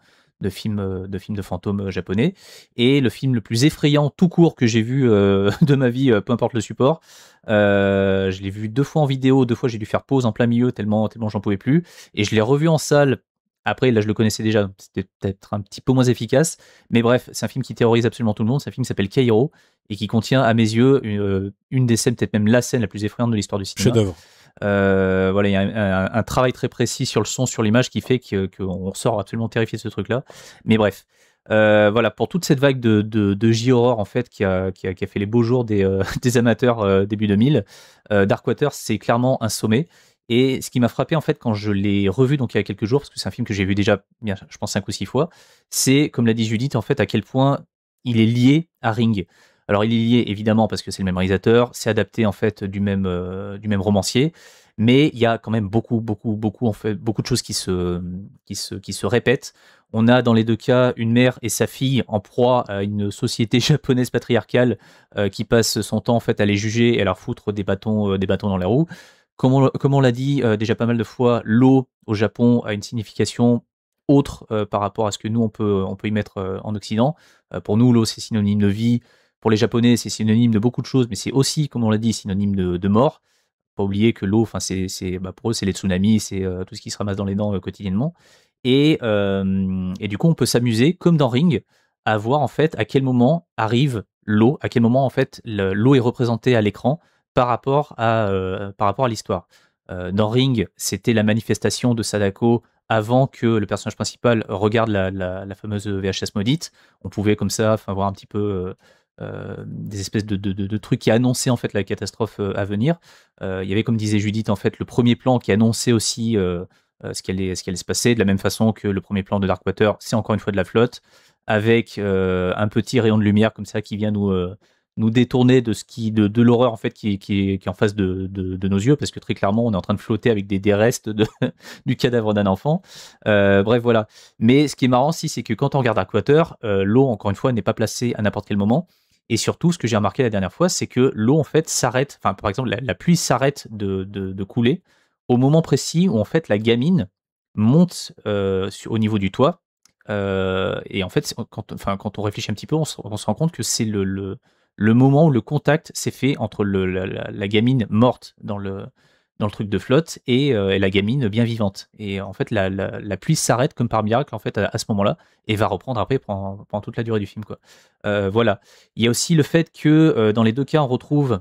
films de fantômes japonais. Et le film le plus effrayant tout court que j'ai vu de ma vie, peu importe le support, je l'ai vu 2 fois en vidéo, 2 fois j'ai dû faire pause en plein milieu tellement j'en pouvais plus, et je l'ai revu en salle. Après, là, je le connaissais déjà, c'était peut-être un petit peu moins efficace, mais bref, c'est un film qui terrorise absolument tout le monde. C'est un film qui s'appelle Kairo et qui contient, à mes yeux, une des scènes, peut-être même la scène la plus effrayante de l'histoire du cinéma. Chef-d'œuvre. Voilà, il y a un travail très précis sur le son, sur l'image, qui fait qu'on ressort absolument terrifié de ce truc-là. Mais bref, voilà, pour toute cette vague de J-horror en fait qui a fait les beaux jours des amateurs début 2000, Darkwater, c'est clairement un sommet. Et ce qui m'a frappé en fait quand je l'ai revu donc il y a quelques jours, parce que c'est un film que j'ai vu déjà bien, je pense 5 ou 6 fois, c'est, comme l'a dit Judith, en fait à quel point il est lié à Ring. Alors il est lié évidemment parce que c'est le même réalisateur, c'est adapté en fait du même romancier, mais il y a quand même beaucoup en fait beaucoup de choses qui se répètent. On a dans les 2 cas une mère et sa fille en proie à une société japonaise patriarcale qui passe son temps en fait à les juger et à leur foutre des bâtons dans les roues. Comme on l'a dit déjà pas mal de fois, l'eau au Japon a une signification autre par rapport à ce que nous on peut y mettre en Occident. Pour nous, l'eau c'est synonyme de vie. Pour les Japonais, c'est synonyme de beaucoup de choses, mais c'est aussi, comme on l'a dit, synonyme de mort. Pas oublier que l'eau, enfin pour eux, c'est les tsunamis, c'est tout ce qui se ramasse dans les dents quotidiennement. Et du coup, on peut s'amuser, comme dans Ring, à voir en fait à quel moment arrive l'eau, à quel moment en fait l'eau est représentée à l'écran par rapport à l'histoire. Dans Ring, c'était la manifestation de Sadako avant que le personnage principal regarde la fameuse VHS maudite. On pouvait comme ça voir un petit peu des espèces de trucs qui annonçaient en fait la catastrophe à venir. Il y avait, comme disait Judith, en fait le premier plan qui annonçait aussi ce qui allait se passer, de la même façon que le premier plan de Darkwater, c'est encore une fois de la flotte, avec un petit rayon de lumière comme ça qui vient nous détourner de l'horreur en fait qui est en face de nos yeux, parce que très clairement on est en train de flotter avec des restes du cadavre d'un enfant. Bref, voilà. Mais ce qui est marrant aussi, c'est que quand on regarde Darkwater, l'eau encore une fois n'est pas placée à n'importe quel moment. Et surtout, ce que j'ai remarqué la dernière fois, c'est que l'eau en fait s'arrête, enfin par exemple la pluie s'arrête de couler au moment précis où en fait la gamine monte au niveau du toit. Et en fait, quand on réfléchit un petit peu, on se rend compte que c'est le moment où le contact s'est fait entre la gamine morte dans le truc de flotte et la gamine bien vivante. Et en fait, la pluie s'arrête comme par miracle en fait à ce moment-là et va reprendre après pendant toute la durée du film, quoi. Voilà. Il y a aussi le fait que dans les 2 cas, on retrouve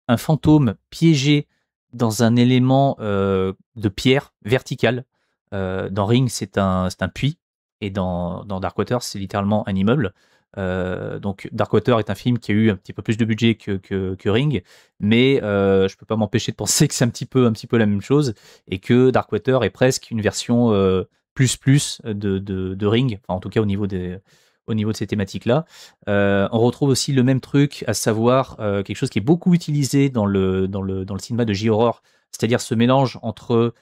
un fantôme piégé dans un élément de pierre verticale. Dans Ring, c'est un puits, et dans Darkwater, c'est littéralement un immeuble. Donc Darkwater est un film qui a eu un petit peu plus de budget que Ring, mais je peux pas m'empêcher de penser que c'est un petit peu la même chose, et que Darkwater est presque une version plus de Ring, enfin en tout cas au niveau de ces thématiques-là. On retrouve aussi le même truc, à savoir quelque chose qui est beaucoup utilisé dans le cinéma de J-horror, c'est-à-dire ce mélange entre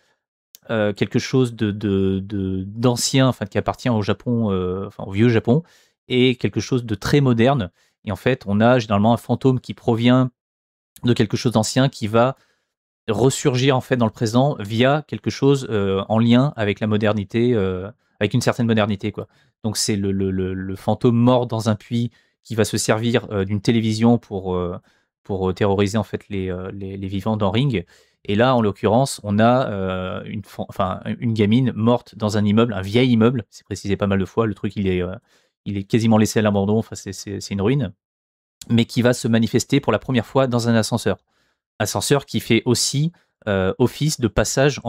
quelque chose d'ancien, enfin qui appartient au Japon, au vieux Japon, et quelque chose de très moderne. Et en fait, on a généralement un fantôme qui provient de quelque chose d'ancien qui va ressurgir en fait dans le présent via quelque chose en lien avec la modernité, avec une certaine modernité, quoi. Donc c'est le fantôme mort dans un puits qui va se servir d'une télévision pour terroriser en fait les vivants dans Ring. Et là, en l'occurrence, on a une gamine morte dans un immeuble, un vieil immeuble. C'est précisé pas mal de fois. Le truc, il est quasiment laissé à l'abandon. Enfin, c'est une ruine, mais qui va se manifester pour la première fois dans un ascenseur. Ascenseur qui fait aussi office de passage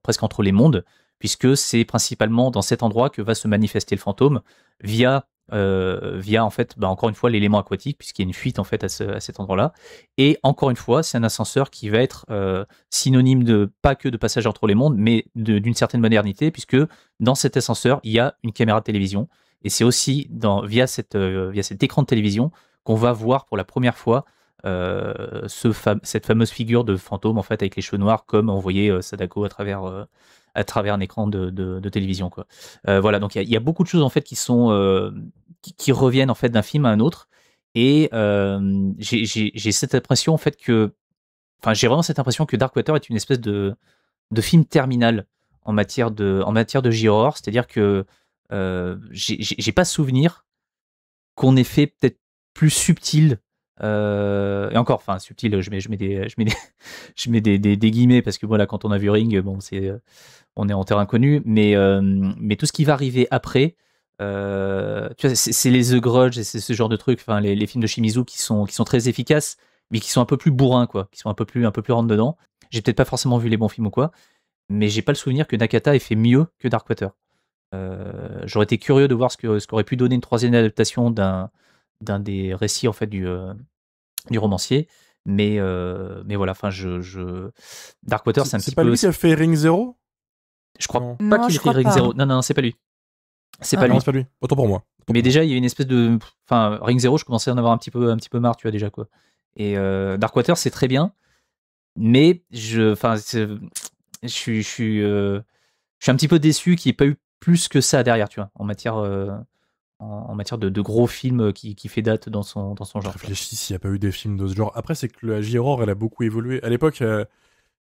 presque entre les mondes, puisque c'est principalement dans cet endroit que va se manifester le fantôme via en fait, encore une fois, l'élément aquatique, puisqu'il y a une fuite en fait à cet endroit-là. Et encore une fois, c'est un ascenseur qui va être synonyme de pas que de passage entre les mondes, mais d'une certaine modernité, puisque dans cet ascenseur, il y a une caméra de télévision. Et c'est aussi via cet écran de télévision qu'on va voir pour la première fois cette fameuse figure de fantôme en fait avec les cheveux noirs, comme on voyait Sadako à travers un écran de télévision, quoi. Voilà, donc il y a beaucoup de choses en fait qui reviennent en fait d'un film à un autre, et j'ai cette impression en fait j'ai vraiment cette impression que Darkwater est une espèce de film terminal en matière de J-horror, c'est-à-dire que j'ai pas souvenir qu'on ait fait peut-être plus subtil. Et encore, enfin subtil, je mets des guillemets, parce que voilà, quand on a vu Ring, bon, on est en terrain inconnu, mais tout ce qui va arriver après, tu vois, c'est les The Grudge et c'est ce genre de trucs, enfin les films de Shimizu qui sont très efficaces, mais qui sont un peu plus bourrins, quoi, qui sont un peu plus rentre dedans. J'ai peut-être pas forcément vu les bons films ou quoi, mais j'ai pas le souvenir que Nakata ait fait mieux que Darkwater. J'aurais été curieux de voir ce qu'aurait pu donner une troisième adaptation d'un des récits en fait du romancier, mais voilà, enfin Darkwater, c'est un petit peu. C'est pas lui qui a fait Ring Zero? Je crois pas qu'il ait fait Ring Zero. Non, c'est pas lui. C'est pas lui. Non, c'est pas lui. Autant pour moi. Mais déjà, il y a une espèce de, enfin, Ring Zero, je commençais à en avoir un petit peu marre, tu vois, déjà, quoi. Et Darkwater, c'est très bien, mais je suis un petit peu déçu qu'il n'y ait pas eu plus que ça derrière, tu vois, en matière de gros films qui fait date dans son genre. Je réfléchis s'il n'y a pas eu des films de ce genre. Après, c'est que la J-horror, elle a beaucoup évolué. À l'époque,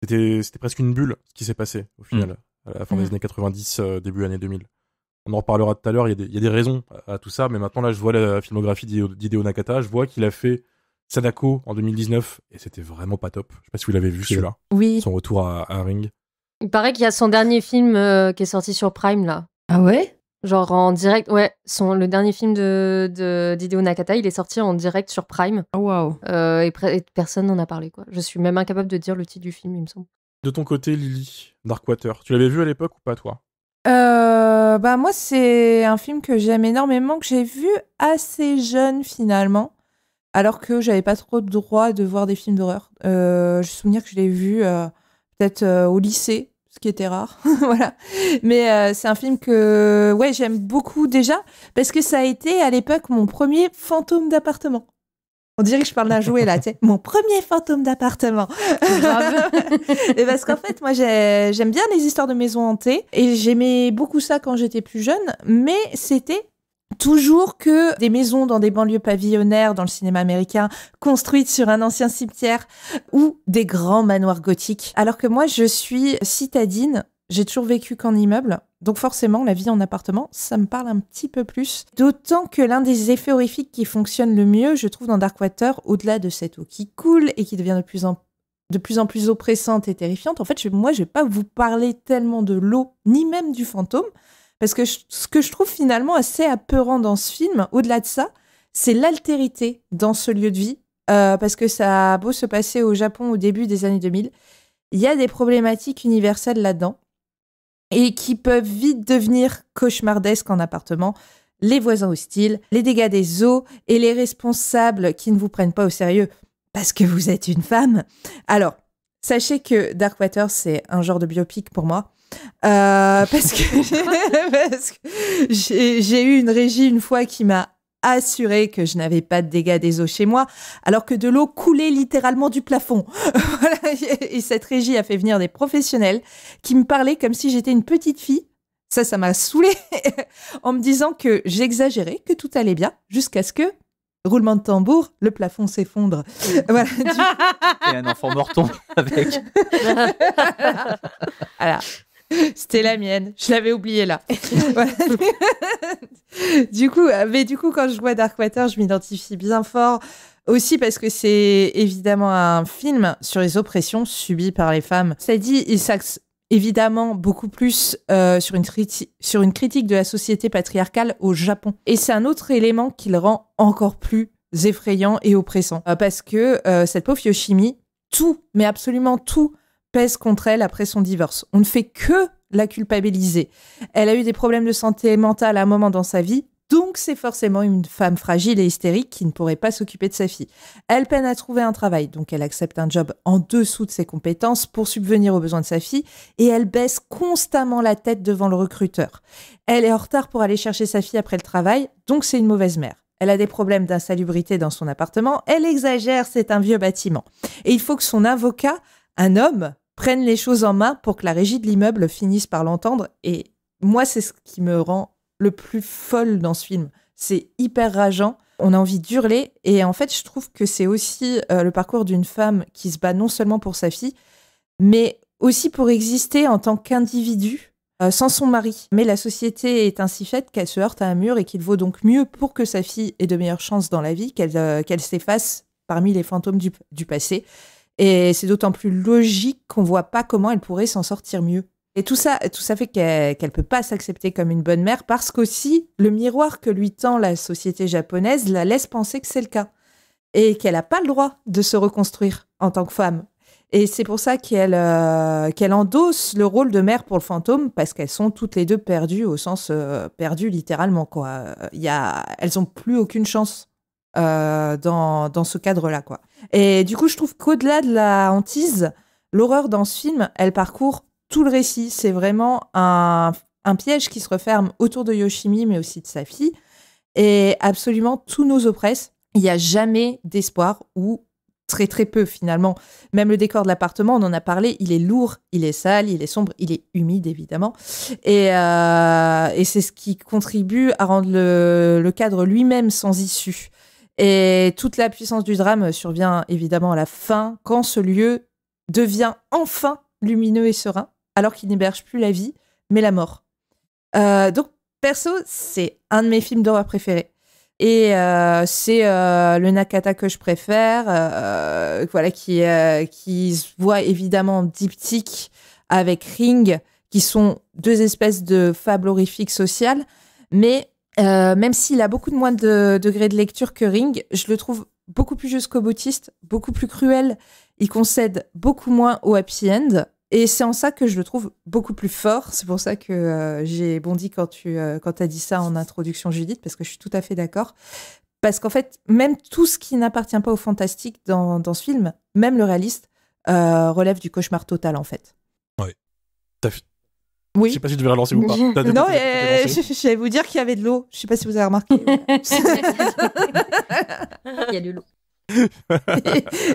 c'était presque une bulle, ce qui s'est passé, au final, à la fin des années 90, début années 2000. On en reparlera tout à l'heure, il y a des raisons à tout ça, mais maintenant, là, je vois la filmographie d'Hideo Nakata, je vois qu'il a fait Sadako en 2019, et c'était vraiment pas top. Je sais pas si vous l'avez vu, celui-là. Oui. Son retour à Ring. Il paraît qu'il y a son dernier film qui est sorti sur Prime, là. Ah ouais? Genre en direct, ouais. Le dernier film d'Hideo Nakata, il est sorti en direct sur Prime. Oh, waouh. Et personne n'en a parlé, quoi. Je suis même incapable de dire le titre du film, il me semble. De ton côté, Lily, Darkwater, tu l'avais vu à l'époque ou pas, toi? Moi, c'est un film que j'aime énormément, que j'ai vu assez jeune, finalement. Alors que j'avais pas trop de droit de voir des films d'horreur. Je me souviens que je l'ai vu peut-être au lycée, ce qui était rare. Voilà. Mais c'est un film que j'aime beaucoup déjà, parce que ça a été à l'époque mon premier fantôme d'appartement. On dirait que je parle d'un jouet là, tu sais. Mon premier fantôme d'appartement. Grave. Et parce qu'en fait, moi, j'aime bien les histoires de maisons hantées. Et j'aimais beaucoup ça quand j'étais plus jeune. Mais c'était toujours que des maisons dans des banlieues pavillonnaires dans le cinéma américain, construites sur un ancien cimetière, ou des grands manoirs gothiques. Alors que moi, je suis citadine. J'ai toujours vécu qu'en immeuble. Donc forcément, la vie en appartement, ça me parle un petit peu plus. D'autant que l'un des effets horrifiques qui fonctionne le mieux, je trouve, dans Darkwater, au-delà de cette eau qui coule et qui devient de plus en plus oppressante et terrifiante, en fait, moi, je vais pas vous parler tellement de l'eau, ni même du fantôme, parce que ce que je trouve finalement assez apeurant dans ce film, au-delà de ça, c'est l'altérité dans ce lieu de vie, parce que ça a beau se passer au Japon au début des années 2000, il y a des problématiques universelles là-dedans, et qui peuvent vite devenir cauchemardesques en appartement. Les voisins hostiles, les dégâts des eaux et les responsables qui ne vous prennent pas au sérieux parce que vous êtes une femme. Alors, sachez que Darkwater, c'est un genre de biopic pour moi. Parce que j'ai eu une régie une fois qui m'a assuré que je n'avais pas de dégâts des eaux chez moi, alors que de l'eau coulait littéralement du plafond. Voilà. Et cette régie a fait venir des professionnels qui me parlaient comme si j'étais une petite fille. Ça m'a saoulée en me disant que j'exagérais, que tout allait bien, jusqu'à ce que roulement de tambour, le plafond s'effondre. Voilà. Et un enfant morton avec. Voilà. C'était la mienne. Je l'avais oubliée là. Voilà. Du coup, quand je vois Darkwater, je m'identifie bien fort. Aussi parce que c'est évidemment un film sur les oppressions subies par les femmes. Ça dit, il s'axe évidemment beaucoup plus sur une critique de la société patriarcale au Japon. Et c'est un autre élément qui le rend encore plus effrayant et oppressant. Parce que cette pauvre Yoshimi, tout, mais absolument tout, pèse contre elle après son divorce. On ne fait que la culpabiliser. Elle a eu des problèmes de santé mentale à un moment dans sa vie, donc c'est forcément une femme fragile et hystérique qui ne pourrait pas s'occuper de sa fille. Elle peine à trouver un travail, donc elle accepte un job en dessous de ses compétences pour subvenir aux besoins de sa fille, et elle baisse constamment la tête devant le recruteur. Elle est en retard pour aller chercher sa fille après le travail, donc c'est une mauvaise mère. Elle a des problèmes d'insalubrité dans son appartement, elle exagère, c'est un vieux bâtiment. Et il faut que son avocat, un homme, prenne les choses en main pour que la régie de l'immeuble finisse par l'entendre. Et moi, c'est ce qui me rend le plus folle dans ce film. C'est hyper rageant. On a envie d'hurler. Et en fait, je trouve que c'est aussi le parcours d'une femme qui se bat non seulement pour sa fille, mais aussi pour exister en tant qu'individu sans son mari. Mais la société est ainsi faite qu'elle se heurte à un mur et qu'il vaut donc mieux pour que sa fille ait de meilleures chances dans la vie qu'elle s'efface parmi les fantômes du passé. Et c'est d'autant plus logique qu'on voit pas comment elle pourrait s'en sortir mieux. Et tout ça fait qu'elle peut pas s'accepter comme une bonne mère parce qu'aussi, le miroir que lui tend la société japonaise la laisse penser que c'est le cas. Et qu'elle a pas le droit de se reconstruire en tant que femme. Et c'est pour ça qu'elle endosse le rôle de mère pour le fantôme, parce qu'elles sont toutes les deux perdues, au sens perdues littéralement, quoi. Elles ont plus aucune chance dans ce cadre-là, quoi. Et du coup, je trouve qu'au-delà de la hantise, l'horreur dans ce film, elle parcourt tout le récit. C'est vraiment un piège qui se referme autour de Yoshimi, mais aussi de sa fille. Et absolument tous nous oppressent. Il n'y a jamais d'espoir, ou très très peu finalement. Même le décor de l'appartement, on en a parlé, il est lourd, il est sale, il est sombre, il est humide évidemment. Et c'est ce qui contribue à rendre le cadre lui-même sans issue. Et toute la puissance du drame survient évidemment à la fin, quand ce lieu devient enfin lumineux et serein, alors qu'il n'héberge plus la vie, mais la mort. Donc, perso, c'est un de mes films d'horreur préférés. Et c'est le Nakata que je préfère, voilà, qui se voit évidemment en diptyque avec Ring, qui sont deux espèces de fables horrifiques sociales, mais même s'il a beaucoup de moins de degrés de lecture que Ring, je le trouve beaucoup plus jusqu'au-boutiste, beaucoup plus cruel. Il concède beaucoup moins au happy end. Et c'est en ça que je le trouve beaucoup plus fort. C'est pour ça que j'ai bondi quand t'as dit ça en introduction, Judith, parce que je suis tout à fait d'accord. Parce qu'en fait, même tout ce qui n'appartient pas au fantastique dans ce film, même le réaliste, relève du cauchemar total, en fait. Ouais. Oui. Je sais pas si tu devais relancer ou pas. Non, je vais vous dire qu'il y avait de l'eau. Je sais pas si vous avez remarqué. Il y a de l'eau.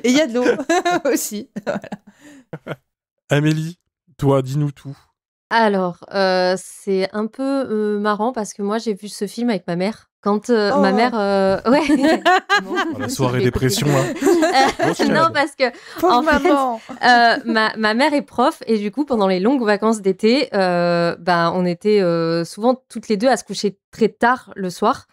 Et il y a de l'eau aussi. Voilà. Amélie, toi, dis-nous tout. Alors, c'est un peu marrant parce que moi, j'ai vu ce film avec ma mère. Quand ma mère... Ouais. La soirée dépression, là. Non, parce que... Pauvre maman. Ma mère est prof et du coup, pendant les longues vacances d'été, on était souvent toutes les deux à se coucher très tard le soir.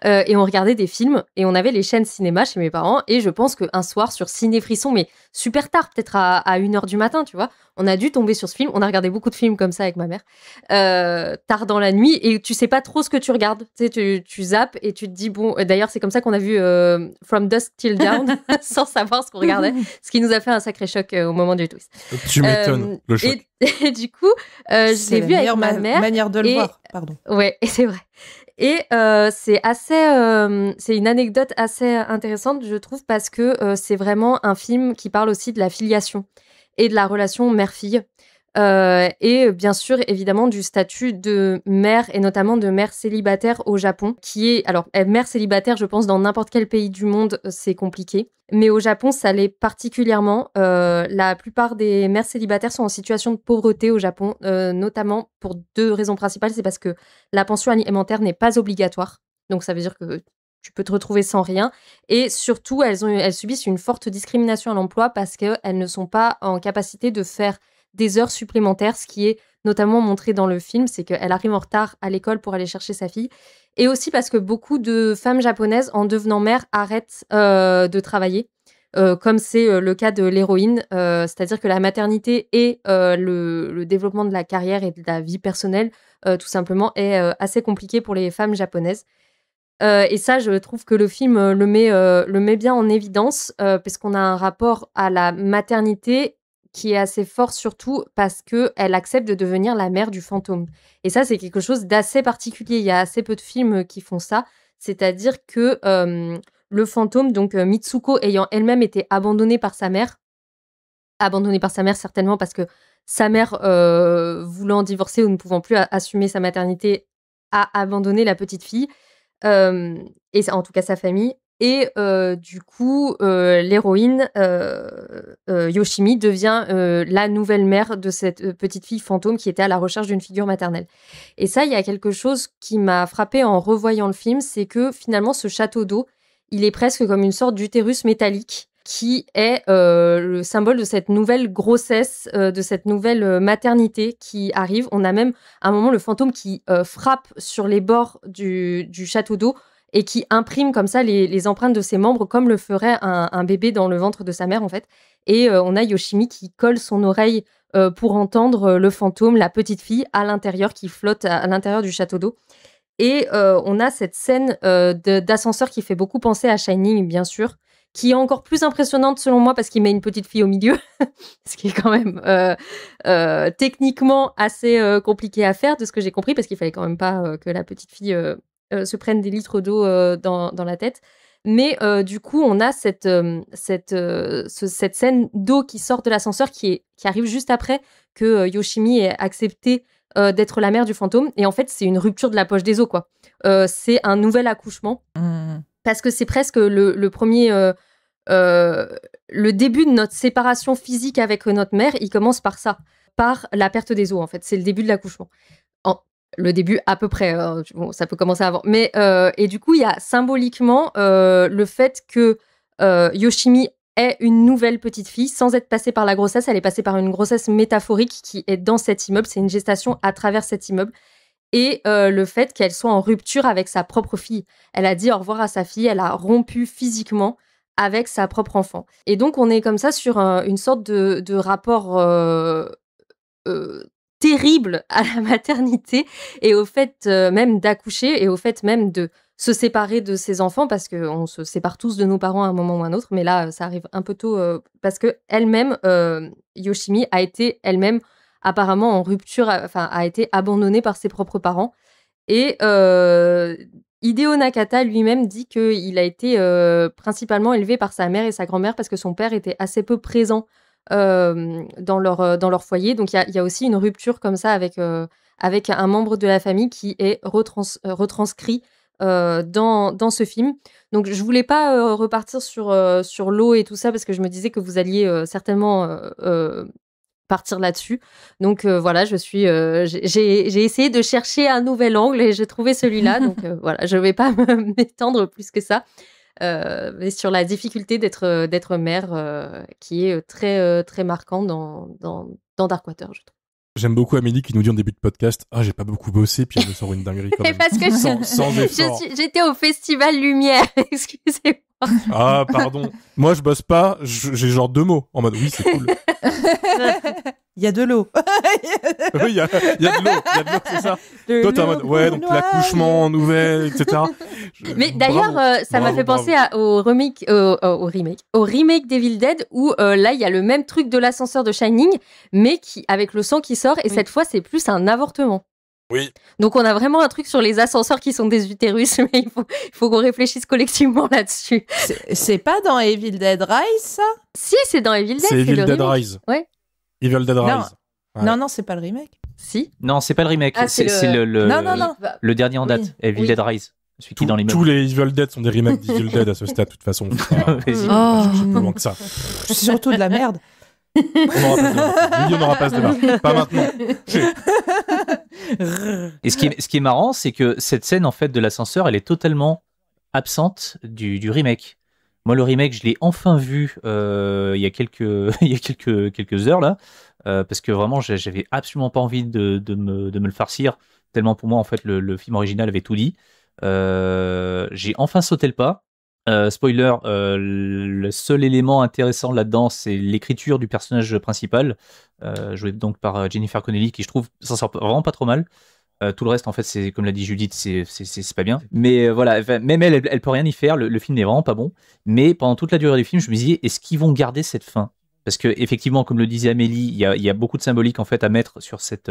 Et on regardait des films et on avait les chaînes cinéma chez mes parents et je pense qu'un soir sur Ciné Frisson, mais super tard, peut-être à 1h du matin, tu vois, on a dû tomber sur ce film. On a regardé beaucoup de films comme ça avec ma mère, tard dans la nuit, et tu sais pas trop ce que tu regardes, tu sais, tu zappes et tu te dis bon, d'ailleurs c'est comme ça qu'on a vu From Dusk Till Dawn sans savoir ce qu'on regardait, ce qui nous a fait un sacré choc au moment du twist. Tu m'étonnes, le choc. Et du coup, je l'ai vu avec ma mère. Manière de le voir, pardon. Ouais, c'est vrai. Et c'est une anecdote assez intéressante, je trouve, parce que c'est vraiment un film qui parle aussi de la filiation et de la relation mère-fille. Et bien sûr, évidemment, du statut de mère et notamment de mère célibataire au Japon, qui est... Alors, mère célibataire, je pense, dans n'importe quel pays du monde, c'est compliqué. Mais au Japon, ça l'est particulièrement. La plupart des mères célibataires sont en situation de pauvreté au Japon, notamment pour 2 raisons principales. C'est parce que la pension alimentaire n'est pas obligatoire. Donc, ça veut dire que tu peux te retrouver sans rien. Et surtout, elles subissent une forte discrimination à l'emploi parce qu'elles ne sont pas en capacité de faire des heures supplémentaires, ce qui est notamment montré dans le film, c'est qu'elle arrive en retard à l'école pour aller chercher sa fille. Et aussi parce que beaucoup de femmes japonaises, en devenant mères, arrêtent de travailler. Comme c'est le cas de l'héroïne, c'est-à-dire que la maternité et le développement de la carrière et de la vie personnelle, tout simplement, est assez compliqué pour les femmes japonaises. Et ça, je trouve que le film le met bien en évidence, parce qu'on a un rapport à la maternité qui est assez fort, surtout parce qu'elle accepte de devenir la mère du fantôme. Et ça, c'est quelque chose d'assez particulier. Il y a assez peu de films qui font ça. C'est-à-dire que le fantôme, donc Mitsuko, ayant elle-même été abandonnée par sa mère certainement parce que sa mère, voulant divorcer ou ne pouvant plus assumer sa maternité, a abandonné la petite fille, et en tout cas sa famille. Et du coup, l'héroïne, Yoshimi, devient la nouvelle mère de cette petite fille fantôme qui était à la recherche d'une figure maternelle. Et ça, il y a quelque chose qui m'a frappée en revoyant le film, c'est que finalement, ce château d'eau, il est presque comme une sorte d'utérus métallique qui est le symbole de cette nouvelle grossesse, de cette nouvelle maternité qui arrive. On a même à un moment le fantôme qui frappe sur les bords du château d'eau et qui imprime comme ça les empreintes de ses membres comme le ferait un bébé dans le ventre de sa mère en fait. Et on a Yoshimi qui colle son oreille pour entendre le fantôme, la petite fille à l'intérieur qui flotte à l'intérieur du château d'eau. Et on a cette scène d'ascenseur qui fait beaucoup penser à Shining, bien sûr, qui est encore plus impressionnante selon moi parce qu'il met une petite fille au milieu, ce qui est quand même techniquement assez compliqué à faire, de ce que j'ai compris, parce qu'il fallait quand même pas que la petite fille se prenne des litres d'eau dans la tête. Mais du coup, on a cette scène d'eau qui sort de l'ascenseur qui arrive juste après que Yoshimi ait accepté d'être la mère du fantôme. Et en fait, c'est une rupture de la poche des os, quoi. C'est un nouvel accouchement. Parce que c'est presque le premier... le début de notre séparation physique avec notre mère, il commence par ça. Par la perte des os, en fait. C'est le début de l'accouchement. Le début, à peu près. Bon, ça peut commencer avant. Mais, et du coup, il y a symboliquement le fait que Yoshimi est une nouvelle petite fille sans être passée par la grossesse. Elle est passée par une grossesse métaphorique qui est dans cet immeuble. C'est une gestation à travers cet immeuble. Et le fait qu'elle soit en rupture avec sa propre fille. Elle a dit au revoir à sa fille. Elle a rompu physiquement avec sa propre enfant. Et donc, on est comme ça sur une sorte de rapport terrible à la maternité et au fait même d'accoucher et au fait même de se séparer de ses enfants, parce qu'on se sépare tous de nos parents à un moment ou à un autre, mais là, ça arrive un peu tôt parce que elle-même, Yoshimi, a été elle-même apparemment en rupture, enfin, a été abandonnée par ses propres parents. Et Hideo Nakata lui-même dit qu'il a été principalement élevé par sa mère et sa grand-mère parce que son père était assez peu présent dans leur foyer. Donc il y a aussi une rupture comme ça avec un membre de la famille qui est retranscrit dans ce film. Donc je voulais pas repartir sur l'eau et tout ça parce que je me disais que vous alliez certainement partir là-dessus. Donc voilà, j'ai essayé de chercher un nouvel angle et j'ai trouvé celui-là. Donc voilà, je vais pas m'étendre plus que ça. Mais sur la difficulté d'être mère, qui est très, très marquant dans Darkwater, je trouve. J'aime beaucoup Amélie qui nous dit en début de podcast « Ah, j'ai pas beaucoup bossé », puis elle me sort une dinguerie quand même. Parce que sans effort. J'étais au Festival Lumière, excusez-moi. Ah, pardon. Moi, je bosse pas, j'ai genre 2 mots. En mode, oui, c'est cool. Il y a de l'eau. Oui, il y a de l'eau, c'est ça. Toi, t'es en mode, ouais, donc l'accouchement, nouvelle, etc. Mais d'ailleurs, ça m'a fait penser au remake d'Evil Dead, où là, il y a le même truc de l'ascenseur de Shining, mais avec le sang qui sort, et cette fois, c'est plus un avortement. Oui. Donc, on a vraiment un truc sur les ascenseurs qui sont des utérus, mais il faut qu'on réfléchisse collectivement là-dessus. C'est pas dans Evil Dead Rise, ça ? Si, c'est dans Evil Dead. C'est Evil Dead Rise. Ouais. Evil Dead Rise. Ouais. Non, c'est pas le remake. Si. Non, c'est pas le remake. C'est le dernier en date. Oui. Evil Dead Rise. Celui qui est dans les tous les Evil Dead sont des remakes d'Evil Dead à ce stade, de toute façon. Je suis plus loin que ça. C'est surtout de la merde. On n'aura pas ce débat. Pas maintenant. Et ce qui est marrant, c'est que cette scène en fait de l'ascenseur, elle est totalement absente du remake. Moi, le remake, je l'ai enfin vu il y a quelques heures là, parce que vraiment, j'avais absolument pas envie de me le farcir, tellement pour moi, en fait, le film original avait tout dit. J'ai enfin sauté le pas. Spoiler, le seul élément intéressant là-dedans, c'est l'écriture du personnage principal, joué donc par Jennifer Connelly, qui je trouve s'en sort vraiment pas trop mal. Tout le reste, en fait, c'est comme l'a dit Judith, c'est pas bien. Mais voilà, même elle peut rien y faire. Le film n'est vraiment pas bon. Mais pendant toute la durée du film, je me disais, est-ce qu'ils vont garder cette fin? Parce que effectivement, comme le disait Amélie, il y a beaucoup de symbolique en fait à mettre sur cette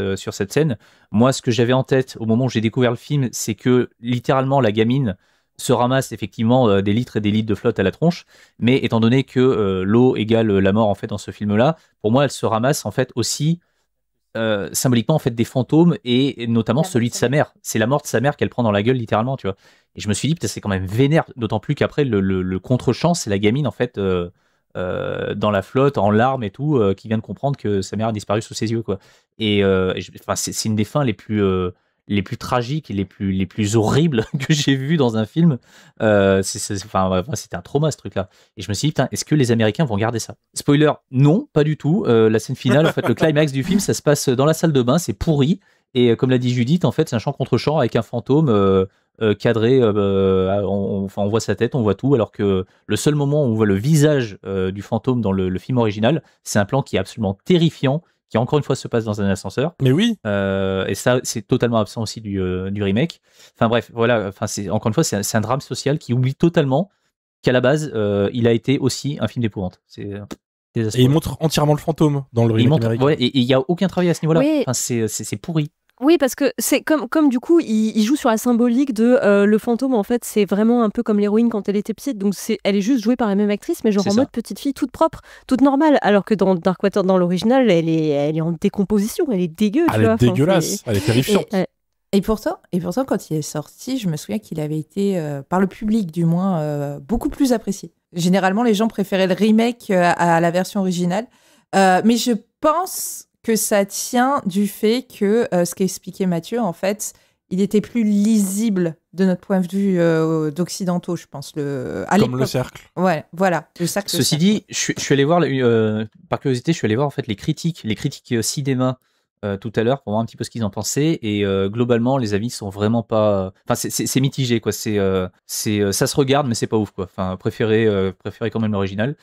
scène. Moi, ce que j'avais en tête au moment où j'ai découvert le film, c'est que littéralement la gamine se ramasse effectivement des litres et des litres de flotte à la tronche. Mais étant donné que l'eau égale la mort en fait dans ce film-là, pour moi, elle se ramasse en fait aussi symboliquement en fait des fantômes et notamment celui de sa mère. C'est la mort de sa mère qu'elle prend dans la gueule littéralement, tu vois. Et je me suis dit, putain, c'est quand même vénère, d'autant plus qu'après le contre-champ, c'est la gamine en fait dans la flotte, en larmes et tout, qui vient de comprendre que sa mère a disparu sous ses yeux, quoi. Enfin, c'est une des fins les plus tragiques et les plus horribles que j'ai vues dans un film. Enfin, ouais, c'était un trauma ce truc-là. Et je me suis dit, putain, est-ce que les Américains vont garder ça? Spoiler, non, pas du tout. La scène finale, en fait, le climax du film, ça se passe dans la salle de bain, c'est pourri. Et comme l'a dit Judith, en fait, c'est un champ contre champ avec un fantôme cadré. On voit sa tête, on voit tout, alors que le seul moment où on voit le visage du fantôme dans le film original, c'est un plan qui est absolument terrifiant, qui encore une fois se passe dans un ascenseur. Mais oui. Et ça, c'est totalement absent aussi du remake. Enfin bref, voilà. Enfin, encore une fois, c'est un drame social qui oublie totalement qu'à la base, il a été aussi un film d'épouvante. C'est désastreux. Et il montre entièrement le fantôme dans le remake américain. Ouais, et il n'y a aucun travail à ce niveau-là. Oui. Enfin, c'est pourri. Oui, parce que c'est comme du coup, il joue sur la symbolique de le fantôme, en fait, c'est vraiment un peu comme l'héroïne quand elle était petite, donc elle est juste jouée par la même actrice, mais genre en mode petite fille, toute propre, toute normale, alors que dans Darkwater, dans l'original, elle est en décomposition, elle est dégueu, tu vois. Elle est dégueulasse, elle est terrifiante. Et pourtant, quand il est sorti, je me souviens qu'il avait été, par le public du moins, beaucoup plus apprécié. Généralement, les gens préféraient le remake à la version originale, mais je pense que ça tient du fait que, ce qu'expliquait Mathieu, en fait, il était plus lisible de notre point de vue d'occidentaux, je pense. Comme le cercle. Ouais, voilà, le cercle. Ceci dit, je suis allé voir, par curiosité, je suis allé voir en fait les critiques cinéma tout à l'heure pour voir un petit peu ce qu'ils en pensaient, et globalement les avis sont vraiment pas. Enfin, c'est mitigé, quoi. Ça se regarde, mais c'est pas ouf, quoi. Enfin, préférez quand même l'original.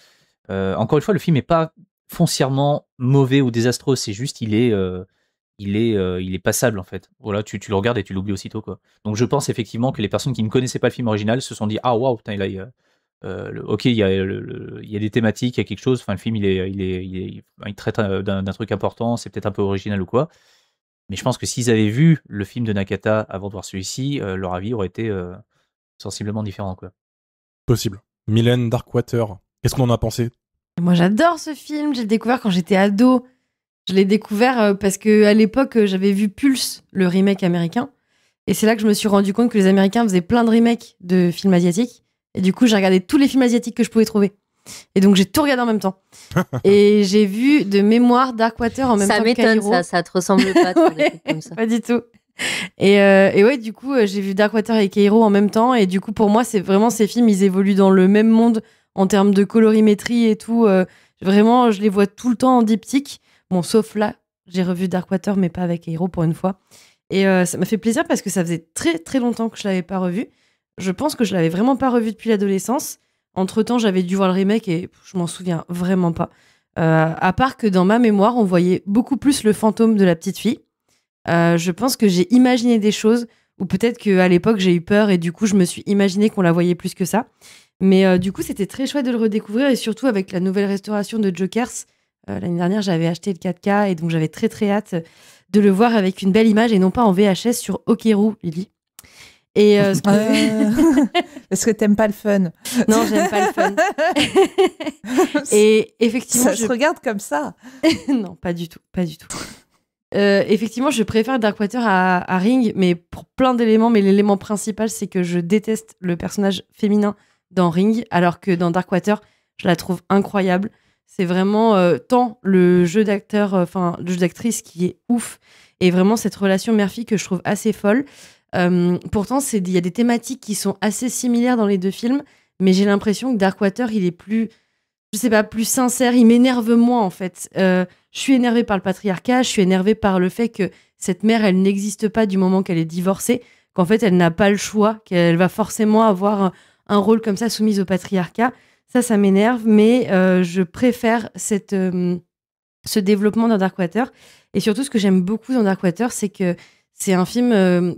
Encore une fois, le film est pas foncièrement mauvais ou désastreux, c'est juste il est passable en fait. Voilà, tu le regardes et tu l'oublies aussitôt, quoi. Donc je pense effectivement que les personnes qui ne connaissaient pas le film original se sont dit, ah waouh, putain, ok, il y a des thématiques, il y a quelque chose. Enfin, le film il traite d'un truc important, c'est peut-être un peu original ou quoi. Mais je pense que s'ils avaient vu le film de Nakata avant de voir celui-ci, leur avis aurait été sensiblement différent, quoi. Possible. Mylène, Darkwater, qu'est-ce qu'on en a pensé? Moi, j'adore ce film. J'ai découvert quand j'étais ado. Je l'ai découvert parce que à l'époque, j'avais vu Pulse, le remake américain. Et c'est là que je me suis rendu compte que les Américains faisaient plein de remakes de films asiatiques. Et du coup, j'ai regardé tous les films asiatiques que je pouvais trouver. Et donc, j'ai tout regardé en même temps. Et j'ai vu de mémoire Darkwater en même temps que m'étonne, Kairo. ça te ressemble pas, tous les trucs comme ça. Pas du tout. Et ouais, du coup, j'ai vu Darkwater et Kairo en même temps. Et du coup, pour moi, c'est vraiment ces films, ils évoluent dans le même monde en termes de colorimétrie et tout. Vraiment, je les vois tout le temps en diptyque. Bon, sauf là, j'ai revu Darkwater, mais pas avec Kairo pour une fois. Et ça m'a fait plaisir parce que ça faisait très très longtemps que je l'avais pas revu. Je pense que je l'avais vraiment pas revu depuis l'adolescence. Entre-temps, j'avais dû voir le remake et je m'en souviens vraiment pas. À part que dans ma mémoire, on voyait beaucoup plus le fantôme de la petite fille. Je pense que j'ai imaginé des choses, ou peut-être qu'à l'époque, j'ai eu peur et du coup, je me suis imaginé qu'on la voyait plus que ça. Mais du coup, c'était très chouette de le redécouvrir, et surtout avec la nouvelle restauration de Jokers. L'année dernière, j'avais acheté le 4K et donc j'avais très très hâte de le voir avec une belle image et non pas en VHS sur Okeru, Lily. Et parce que t'aimes pas le fun. Non, j'aime pas le fun. Et effectivement, ça se regarde comme ça. Non, pas du tout, pas du tout. Effectivement, je préfère Darkwater à Ring, mais pour plein d'éléments. Mais l'élément principal, c'est que je déteste le personnage féminin dans Ring, alors que dans Darkwater, je la trouve incroyable. C'est vraiment tant le jeu d'acteur, le jeu d'actrice qui est ouf, et vraiment cette relation mère-fille que je trouve assez folle. Pourtant, il y a des thématiques qui sont assez similaires dans les deux films, mais j'ai l'impression que Darkwater, il est plus, je sais pas, plus sincère, il m'énerve moins en fait. Je suis énervée par le patriarcat, je suis énervée par le fait que cette mère, elle n'existe pas du moment qu'elle est divorcée, qu'en fait, elle n'a pas le choix, qu'elle va forcément avoir un rôle comme ça soumise au patriarcat. Ça m'énerve, mais je préfère ce développement dans Darkwater. Et surtout, ce que j'aime beaucoup dans Darkwater, c'est que c'est un film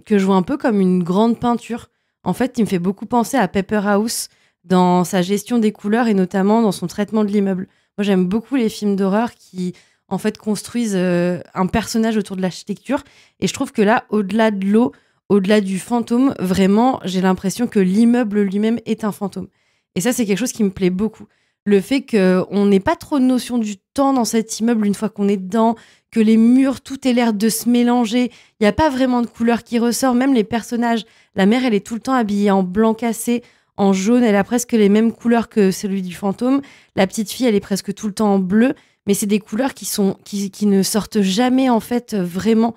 que je vois un peu comme une grande peinture. En fait, il me fait beaucoup penser à Paper House dans sa gestion des couleurs et notamment dans son traitement de l'immeuble. Moi, j'aime beaucoup les films d'horreur qui, en fait, construisent un personnage autour de l'architecture. Et je trouve que là, au-delà de l'eau, au-delà du fantôme, vraiment, j'ai l'impression que l'immeuble lui-même est un fantôme. Et ça, c'est quelque chose qui me plaît beaucoup. Le fait qu'on n'ait pas trop de notion du temps dans cet immeuble une fois qu'on est dedans, que les murs, tout ait l'air de se mélanger. Il n'y a pas vraiment de couleur qui ressort. Même les personnages, la mère, elle est tout le temps habillée en blanc cassé, en jaune. Elle a presque les mêmes couleurs que celui du fantôme. La petite fille, elle est presque tout le temps en bleu. Mais c'est des couleurs qui ne sortent jamais, en fait, vraiment.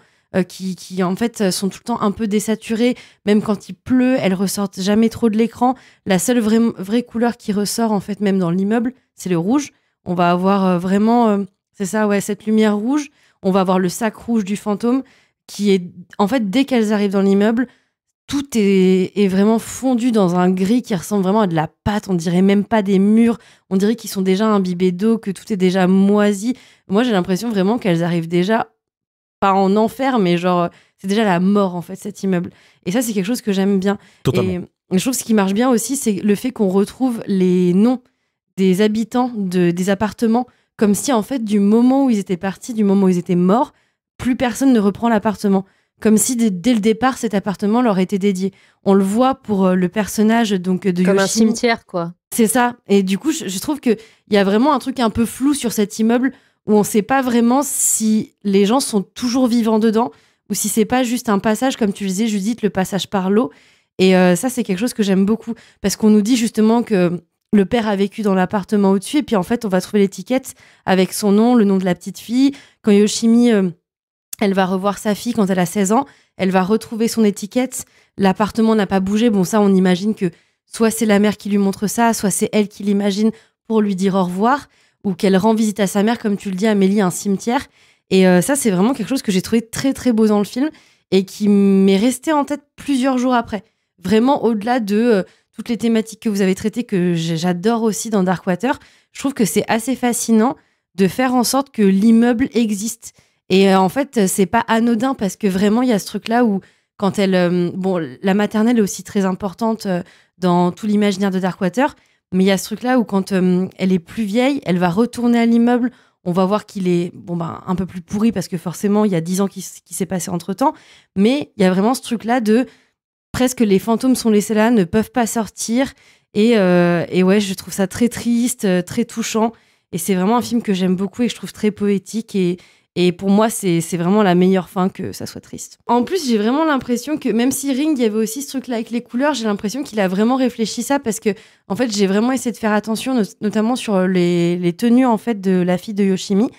Qui en fait sont tout le temps un peu désaturées. Même quand il pleut, elles ressortent jamais trop de l'écran. La seule vraie couleur qui ressort en fait même dans l'immeuble, c'est le rouge. On va avoir vraiment, c'est ça, ouais, cette lumière rouge. On va avoir le sac rouge du fantôme qui est, en fait, dès qu'elles arrivent dans l'immeuble, tout est vraiment fondu dans un gris qui ressemble vraiment à de la pâte. On dirait même pas des murs. On dirait qu'ils sont déjà imbibés d'eau, que tout est déjà moisi. Moi, j'ai l'impression vraiment qu'elles arrivent déjà pas en enfer, mais genre, c'est déjà la mort, en fait, cet immeuble. Et ça, c'est quelque chose que j'aime bien. Totalement. Et je trouve que ce qui marche bien aussi, c'est le fait qu'on retrouve les noms des habitants des appartements, comme si, en fait, du moment où ils étaient partis, du moment où ils étaient morts, plus personne ne reprend l'appartement. Comme si, dès le départ, cet appartement leur était dédié. On le voit pour le personnage donc, de Comme un Yoshimi. cimetière, quoi. C'est ça. Et du coup, je trouve qu'il y a vraiment un truc un peu flou sur cet immeuble où on ne sait pas vraiment si les gens sont toujours vivants dedans ou si c'est pas juste un passage, comme tu le disais, Judith, le passage par l'eau. Et ça, c'est quelque chose que j'aime beaucoup parce qu'on nous dit justement que le père a vécu dans l'appartement au-dessus et puis en fait, on va trouver l'étiquette avec son nom, le nom de la petite fille. Quand Yoshimi, elle va revoir sa fille quand elle a 16 ans, elle va retrouver son étiquette. L'appartement n'a pas bougé. Bon, ça, on imagine que soit c'est la mère qui lui montre ça, soit c'est elle qui l'imagine pour lui dire au revoir, ou qu'elle rend visite à sa mère, comme tu le dis, Amélie, un cimetière. Et ça, c'est vraiment quelque chose que j'ai trouvé très, très beau dans le film et qui m'est resté en tête plusieurs jours après. Vraiment, au-delà de toutes les thématiques que vous avez traitées, que j'adore aussi dans Darkwater, je trouve que c'est assez fascinant de faire en sorte que l'immeuble existe. Et en fait, c'est pas anodin parce que vraiment, il y a ce truc-là où, quand elle. Bon, la maternelle est aussi très importante dans tout l'imaginaire de Darkwater, mais il y a ce truc-là où, quand elle est plus vieille, elle va retourner à l'immeuble. On va voir qu'il est un peu plus pourri parce que forcément, il y a 10 ans qui s'est passé entre-temps. Mais il y a vraiment ce truc-là de presque les fantômes sont laissés là, ne peuvent pas sortir. Et ouais, je trouve ça très triste, très touchant. Et c'est vraiment un film que j'aime beaucoup et que je trouve très poétique. Et pour moi, c'est vraiment la meilleure fin que ça soit triste. En plus, j'ai vraiment l'impression que, même si Ring, il y avait aussi ce truc-là avec les couleurs, j'ai l'impression qu'il a vraiment réfléchi ça parce que, en fait, j'ai vraiment essayé de faire attention, notamment sur les tenues, en fait, de la fille de Yoshimi,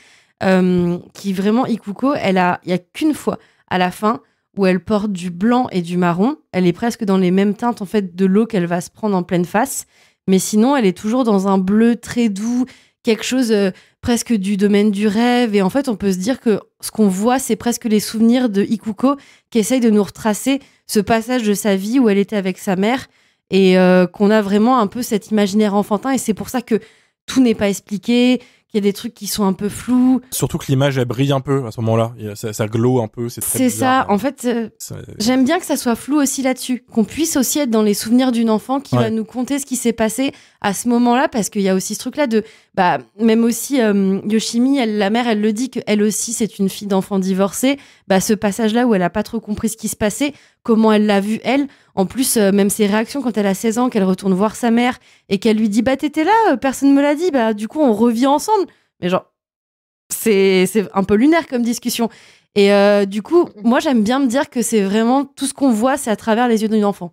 qui vraiment, Ikuko, il y a qu'une fois à la fin où elle porte du blanc et du marron. Elle est presque dans les mêmes teintes, en fait, de l'eau qu'elle va se prendre en pleine face. Mais sinon, elle est toujours dans un bleu très doux, quelque chose presque du domaine du rêve. Et en fait, on peut se dire que ce qu'on voit, c'est presque les souvenirs de Ikuko qui essaye de nous retracer ce passage de sa vie où elle était avec sa mère et qu'on a vraiment un peu cet imaginaire enfantin. Et c'est pour ça que tout n'est pas expliqué, qu'il y a des trucs qui sont un peu flous. Surtout que l'image, elle brille un peu à ce moment-là. Ça glow un peu, c'est très bizarre. Ça, en fait, j'aime bien que ça soit flou aussi là-dessus. Qu'on puisse aussi être dans les souvenirs d'une enfant qui va nous conter ce qui s'est passé à ce moment-là, parce qu'il y a aussi ce truc-là de... même aussi, Yoshimi, la mère, elle le dit qu'elle aussi, c'est une fille d'enfant divorcée. Ce passage-là où elle a pas trop compris ce qui se passait, comment elle l'a vu, elle. En plus, même ses réactions quand elle a 16 ans, qu'elle retourne voir sa mère et qu'elle lui dit « t'étais là, personne me l'a dit, du coup, on revit ensemble ». Mais genre, c'est un peu lunaire comme discussion. Et du coup, moi, j'aime bien me dire que c'est vraiment tout ce qu'on voit, c'est à travers les yeux d'une enfant.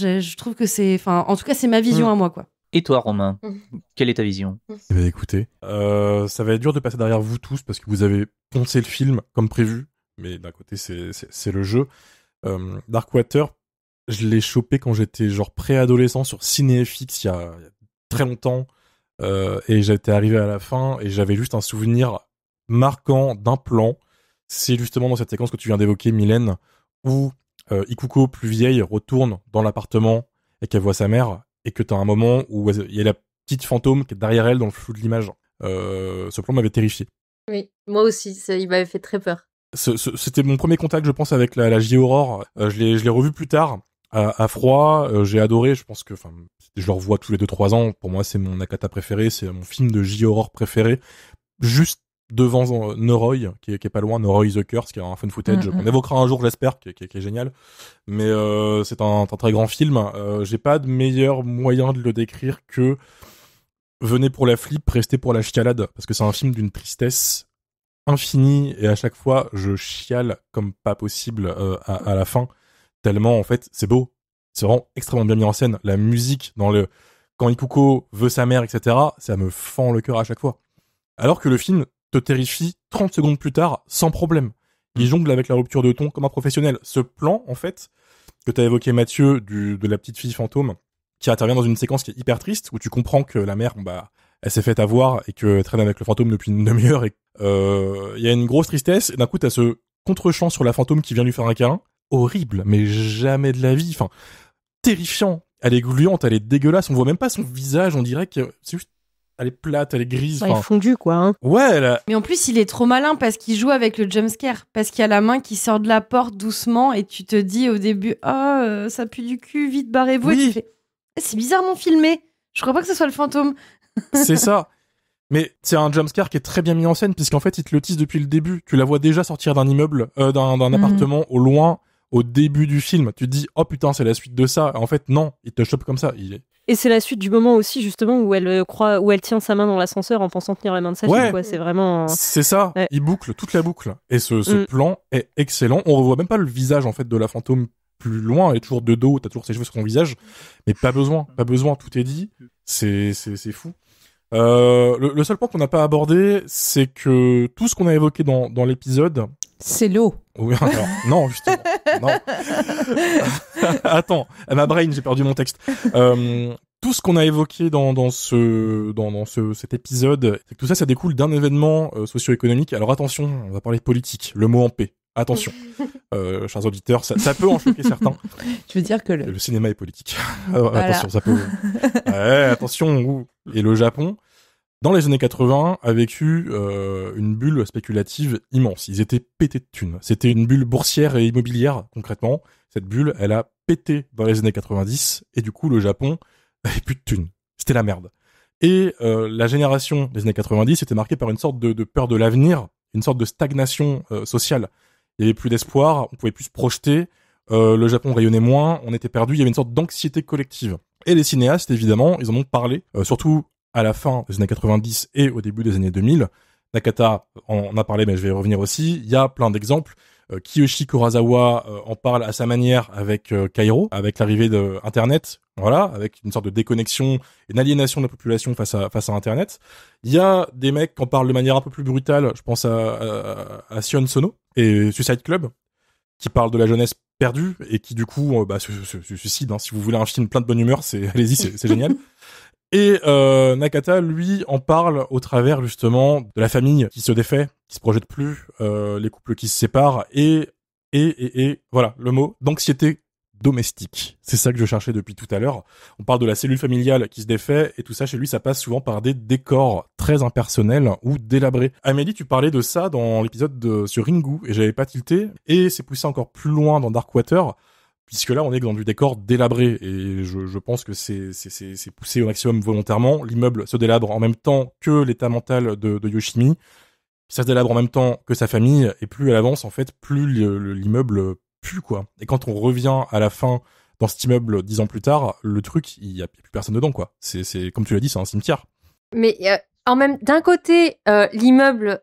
Je trouve que c'est... en tout cas, c'est ma vision à moi, quoi. Et toi, Romain, quelle est ta vision ? Eh bien, écoutez, ça va être dur de passer derrière vous tous parce que vous avez poncé le film comme prévu, mais d'un côté, c'est le jeu. Darkwater, je l'ai chopé quand j'étais genre préadolescent sur CinéFX il y a très longtemps. Et j'étais arrivé à la fin et j'avais juste un souvenir marquant d'un plan. C'est justement dans cette séquence que tu viens d'évoquer, Mylène, où Ikuko, plus vieille, retourne dans l'appartement et qu'elle voit sa mère, et que t'as un moment où il y a la petite fantôme qui est derrière elle dans le flou de l'image. Ce plan m'avait terrifié. Oui, moi aussi, il m'avait fait très peur. C'était mon premier contact, je pense, avec la J-Horror. Je l'ai revu plus tard, à froid. J'ai adoré, je pense que, je le revois tous les 2-3 ans. Pour moi, c'est mon Nakata préféré, c'est mon film de J-Horror préféré. Juste devant Noroi, qui est pas loin, Noroi the Curse, qui est un fun footage qu'on évoquera un jour, j'espère, qui est génial. Mais c'est un très grand film. J'ai pas de meilleur moyen de le décrire que venez pour la flip, restez pour la chialade, parce que c'est un film d'une tristesse infinie, et à chaque fois, je chiale comme pas possible à la fin, tellement, en fait, c'est beau. C'est vraiment extrêmement bien mis en scène. La musique, quand Ikuko veut sa mère, etc., ça me fend le cœur à chaque fois. Alors que le film te terrifie 30 secondes plus tard, sans problème. Il jongle avec la rupture de ton comme un professionnel. Ce plan, en fait, que t'as évoqué, Mathieu, de la petite fille fantôme, qui intervient dans une séquence qui est hyper triste, où tu comprends que la mère, elle s'est fait avoir, et qu'elle traîne avec le fantôme depuis une demi-heure, et il y a une grosse tristesse, et d'un coup, t'as ce contre-champ sur la fantôme qui vient lui faire un câlin. Horrible, mais jamais de la vie. Terrifiant. Elle est gluante, elle est dégueulasse, on voit même pas son visage, on dirait que c'est juste, elle est plate, elle est grise. Elle est fondue, quoi. Hein. Ouais, Mais en plus, il est trop malin parce qu'il joue avec le jumpscare. Parce qu'il y a la main qui sort de la porte doucement et tu te dis au début, ça pue du cul, vite barrez-vous. Oui. Et tu fais, c'est bizarrement filmé. Je crois pas que ce soit le fantôme. C'est ça. Mais c'est un jumpscare qui est très bien mis en scène, puisqu'en fait, il te le tease depuis le début. Tu la vois déjà sortir d'un immeuble, d'un appartement au loin, au début du film. Tu te dis, oh putain, c'est la suite de ça. En fait, non, il te chope comme ça. Et c'est la suite du moment aussi, justement, où elle tient sa main dans l'ascenseur en pensant tenir la main de sa fille, quoi. C'est vraiment... C'est ça. Ouais. Il boucle toute la boucle. Et ce plan est excellent. On revoit même pas le visage, en fait, de la fantôme plus loin. Elle est toujours de dos, t'as toujours ses cheveux sur son visage. Mais pas besoin. Tout est dit. C'est fou. Le seul point qu'on n'a pas abordé, c'est que tout ce qu'on a évoqué dans l'épisode... C'est l'eau. Oui, alors, non, justement. Non. Attends, ma brain, j'ai perdu mon texte. Tout ce qu'on a évoqué dans cet épisode, c'est que tout ça, ça découle d'un événement socio-économique. Alors attention, on va parler politique. Le mot en paix. Attention, chers auditeurs, ça peut en choquer certains. Tu veux dire que le cinéma est politique. Voilà. Attention, ça peut... attention. Et le Japon, dans les années 80, a vécu une bulle spéculative immense. Ils étaient pétés de thunes. C'était une bulle boursière et immobilière, concrètement. Cette bulle, elle a pété dans les années 90, et du coup, le Japon avait plus de thunes. C'était la merde. Et la génération des années 90 était marquée par une sorte de peur de l'avenir, une sorte de stagnation sociale. Il y avait plus d'espoir, on pouvait plus se projeter, le Japon rayonnait moins, on était perdu, il y avait une sorte d'anxiété collective. Et les cinéastes, évidemment, ils en ont parlé, surtout à la fin des années 90 et au début des années 2000. Nakata en a parlé, mais je vais y revenir aussi. Il y a plein d'exemples. Kiyoshi Kurosawa en parle à sa manière avec Kairo, avec l'arrivée de Internet, voilà, avec une sorte de déconnexion, une aliénation de la population face à Internet. Il y a des mecs qui en parlent de manière un peu plus brutale, je pense à Sion Sono et Suicide Club, qui parlent de la jeunesse perdue et qui du coup se suicide. Si vous voulez un film plein de bonne humeur, allez-y, c'est génial. Et Nakata, lui, en parle au travers justement de la famille qui se défait, qui se projette plus, les couples qui se séparent, et voilà, le mot d'anxiété domestique. C'est ça que je cherchais depuis tout à l'heure. On parle de la cellule familiale qui se défait, et tout ça, chez lui, ça passe souvent par des décors très impersonnels ou délabrés. Amélie, tu parlais de ça dans l'épisode sur Ringu, et j'avais pas tilté, et c'est poussé encore plus loin dans Darkwater, puisque là, on est dans du décor délabré, et je pense que c'est poussé au maximum volontairement. L'immeuble se délabre en même temps que l'état mental de Yoshimi. Ça se délabre en même temps que sa famille, et plus elle avance, en fait, plus l'immeuble pue, quoi. Et quand on revient à la fin dans cet immeuble 10 ans plus tard, le truc, il y a plus personne dedans, quoi. C'est comme tu l'as dit, c'est un cimetière. Mais d'un côté, l'immeuble,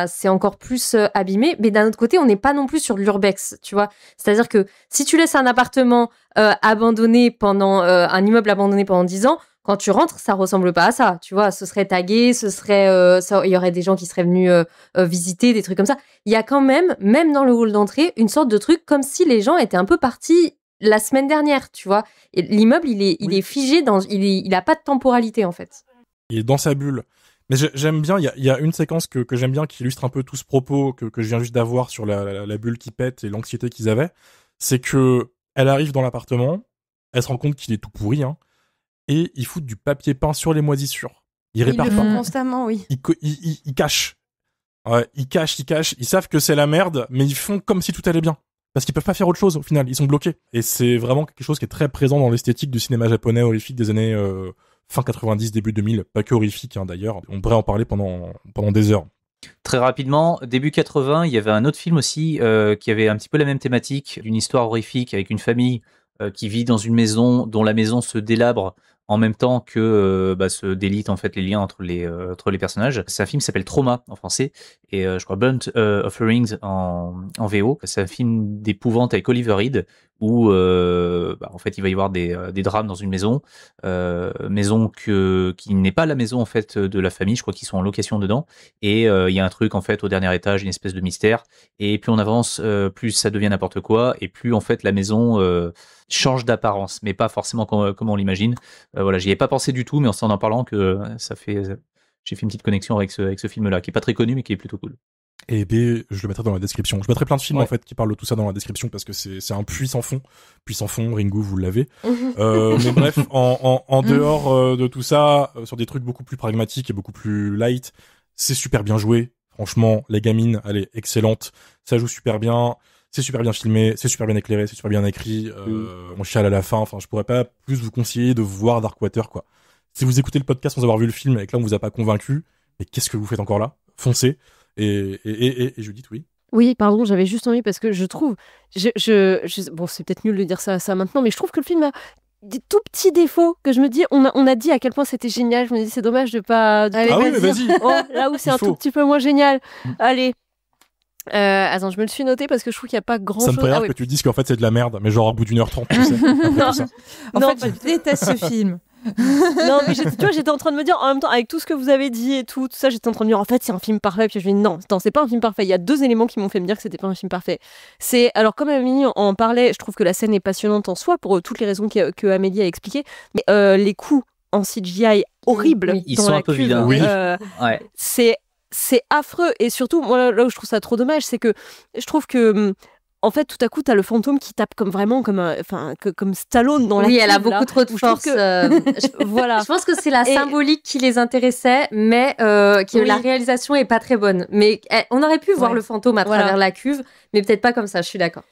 c'est encore plus abîmé, mais d'un autre côté, on n'est pas non plus sur l'urbex, tu vois. C'est-à-dire que si tu laisses un appartement abandonné un immeuble abandonné pendant 10 ans, quand tu rentres, ça ressemble pas à ça. Tu vois, ce serait tagué, il y aurait des gens qui seraient venus visiter, des trucs comme ça. Il y a quand même dans le hall d'entrée, une sorte de truc comme si les gens étaient un peu partis la semaine dernière, tu vois. Et l'immeuble, il est figé il a pas de temporalité, en fait. Il est dans sa bulle. Mais j'aime bien, il y a une séquence que j'aime bien qui illustre un peu tout ce propos que je viens juste d'avoir sur la bulle qui pète et l'anxiété qu'ils avaient. C'est que elle arrive dans l'appartement, elle se rend compte qu'il est tout pourri, hein, et ils foutent du papier peint sur les moisissures. Ils réparent Ils le pas. font constamment, oui. Ils cachent. Ouais, ils cachent. Ils savent que c'est la merde, mais ils font comme si tout allait bien. Parce qu'ils peuvent pas faire autre chose, au final. Ils sont bloqués. Et c'est vraiment quelque chose qui est très présent dans l'esthétique du cinéma japonais horrifique des années fin 90, début 2000. Pas que horrifique, hein, d'ailleurs. On pourrait en parler pendant des heures. Très rapidement, début 80, il y avait un autre film aussi qui avait un petit peu la même thématique, d'une histoire horrifique avec une famille qui vit dans une maison dont la maison se délabre en même temps que se délitent en fait les liens entre les personnages. C'est un film qui s'appelle Trauma en français et je crois Burnt Offerings en VO. C'est un film d'épouvante avec Oliver Reed où en fait il va y avoir des drames dans une maison qui n'est pas la maison en fait de la famille. Je crois qu'ils sont en location dedans et il y a un truc en fait au dernier étage, une espèce de mystère, et plus on avance, plus ça devient n'importe quoi et plus en fait la maison change d'apparence, mais pas forcément comme on l'imagine. Voilà, j'y ai pas pensé du tout, mais en parlant que j'ai fait une petite connexion avec ce film-là, qui est pas très connu, mais qui est plutôt cool. Et B, je le mettrai dans la description. Je mettrai plein de films Ouais. en fait qui parlent de tout ça dans la description parce que c'est un puits sans fond. Puits sans fond, Ringo, vous l'avez. Mais bref, en dehors de tout ça, sur des trucs beaucoup plus pragmatiques et beaucoup plus light, c'est super bien joué. Franchement, la gamine, elle est excellente. Ça joue super bien. C'est super bien filmé, c'est super bien éclairé, c'est super bien écrit. On chiale à la fin. Enfin, je pourrais pas plus vous conseiller de voir Darkwater, quoi. Si vous écoutez le podcast sans avoir vu le film et que là on vous a pas convaincu, mais qu'est-ce que vous faites encore là? Foncez. Et Judith, oui. Oui, pardon, j'avais juste envie parce que je trouve, bon, c'est peut-être nul de dire ça maintenant, mais je trouve que le film a des tout petits défauts que je me dis, on a dit à quel point c'était génial. Je me dis, c'est dommage de pas. Allez, Ah oui, mais vas-y. vas-y. Oh, là où c'est Il un faut. tout petit peu moins génial. Allez. Attends, je me le suis noté parce que je trouve qu'il n'y a pas grand Ça chose. me ferait rire que tu dises qu'en fait c'est de la merde, mais genre au bout d'1h30, tu sais. après tout ça. En Non, fait, je déteste ce film. Non, mais tu vois, j'étais en train de me dire, en même temps, avec tout ce que vous avez dit et tout ça, j'étais en train de me dire, en fait, c'est un film parfait. Puis je me dis, non, c'est pas un film parfait. Il y a deux éléments qui m'ont fait me dire que c'était pas un film parfait. Alors, comme Amélie en parlait, je trouve que la scène est passionnante en soi pour toutes les raisons que Amélie a expliquées. Mais les coups en CGI horribles Oui. Ils dans sont la un peu cuve, vilains. Oui. Ouais. c'est affreux. Et surtout, moi, là où je trouve ça trop dommage, c'est que je trouve que. En fait, tout à coup, t'as le fantôme qui tape comme Stallone dans la Oui, elle a cuve, là, beaucoup trop de où je trouve force. que- Voilà. Je pense que c'est la Et- symbolique qui les intéressait, mais que Oui. la réalisation est pas très bonne. Mais on aurait pu voir Ouais. le fantôme à Voilà. travers la cuve, mais peut-être pas comme ça, je suis d'accord.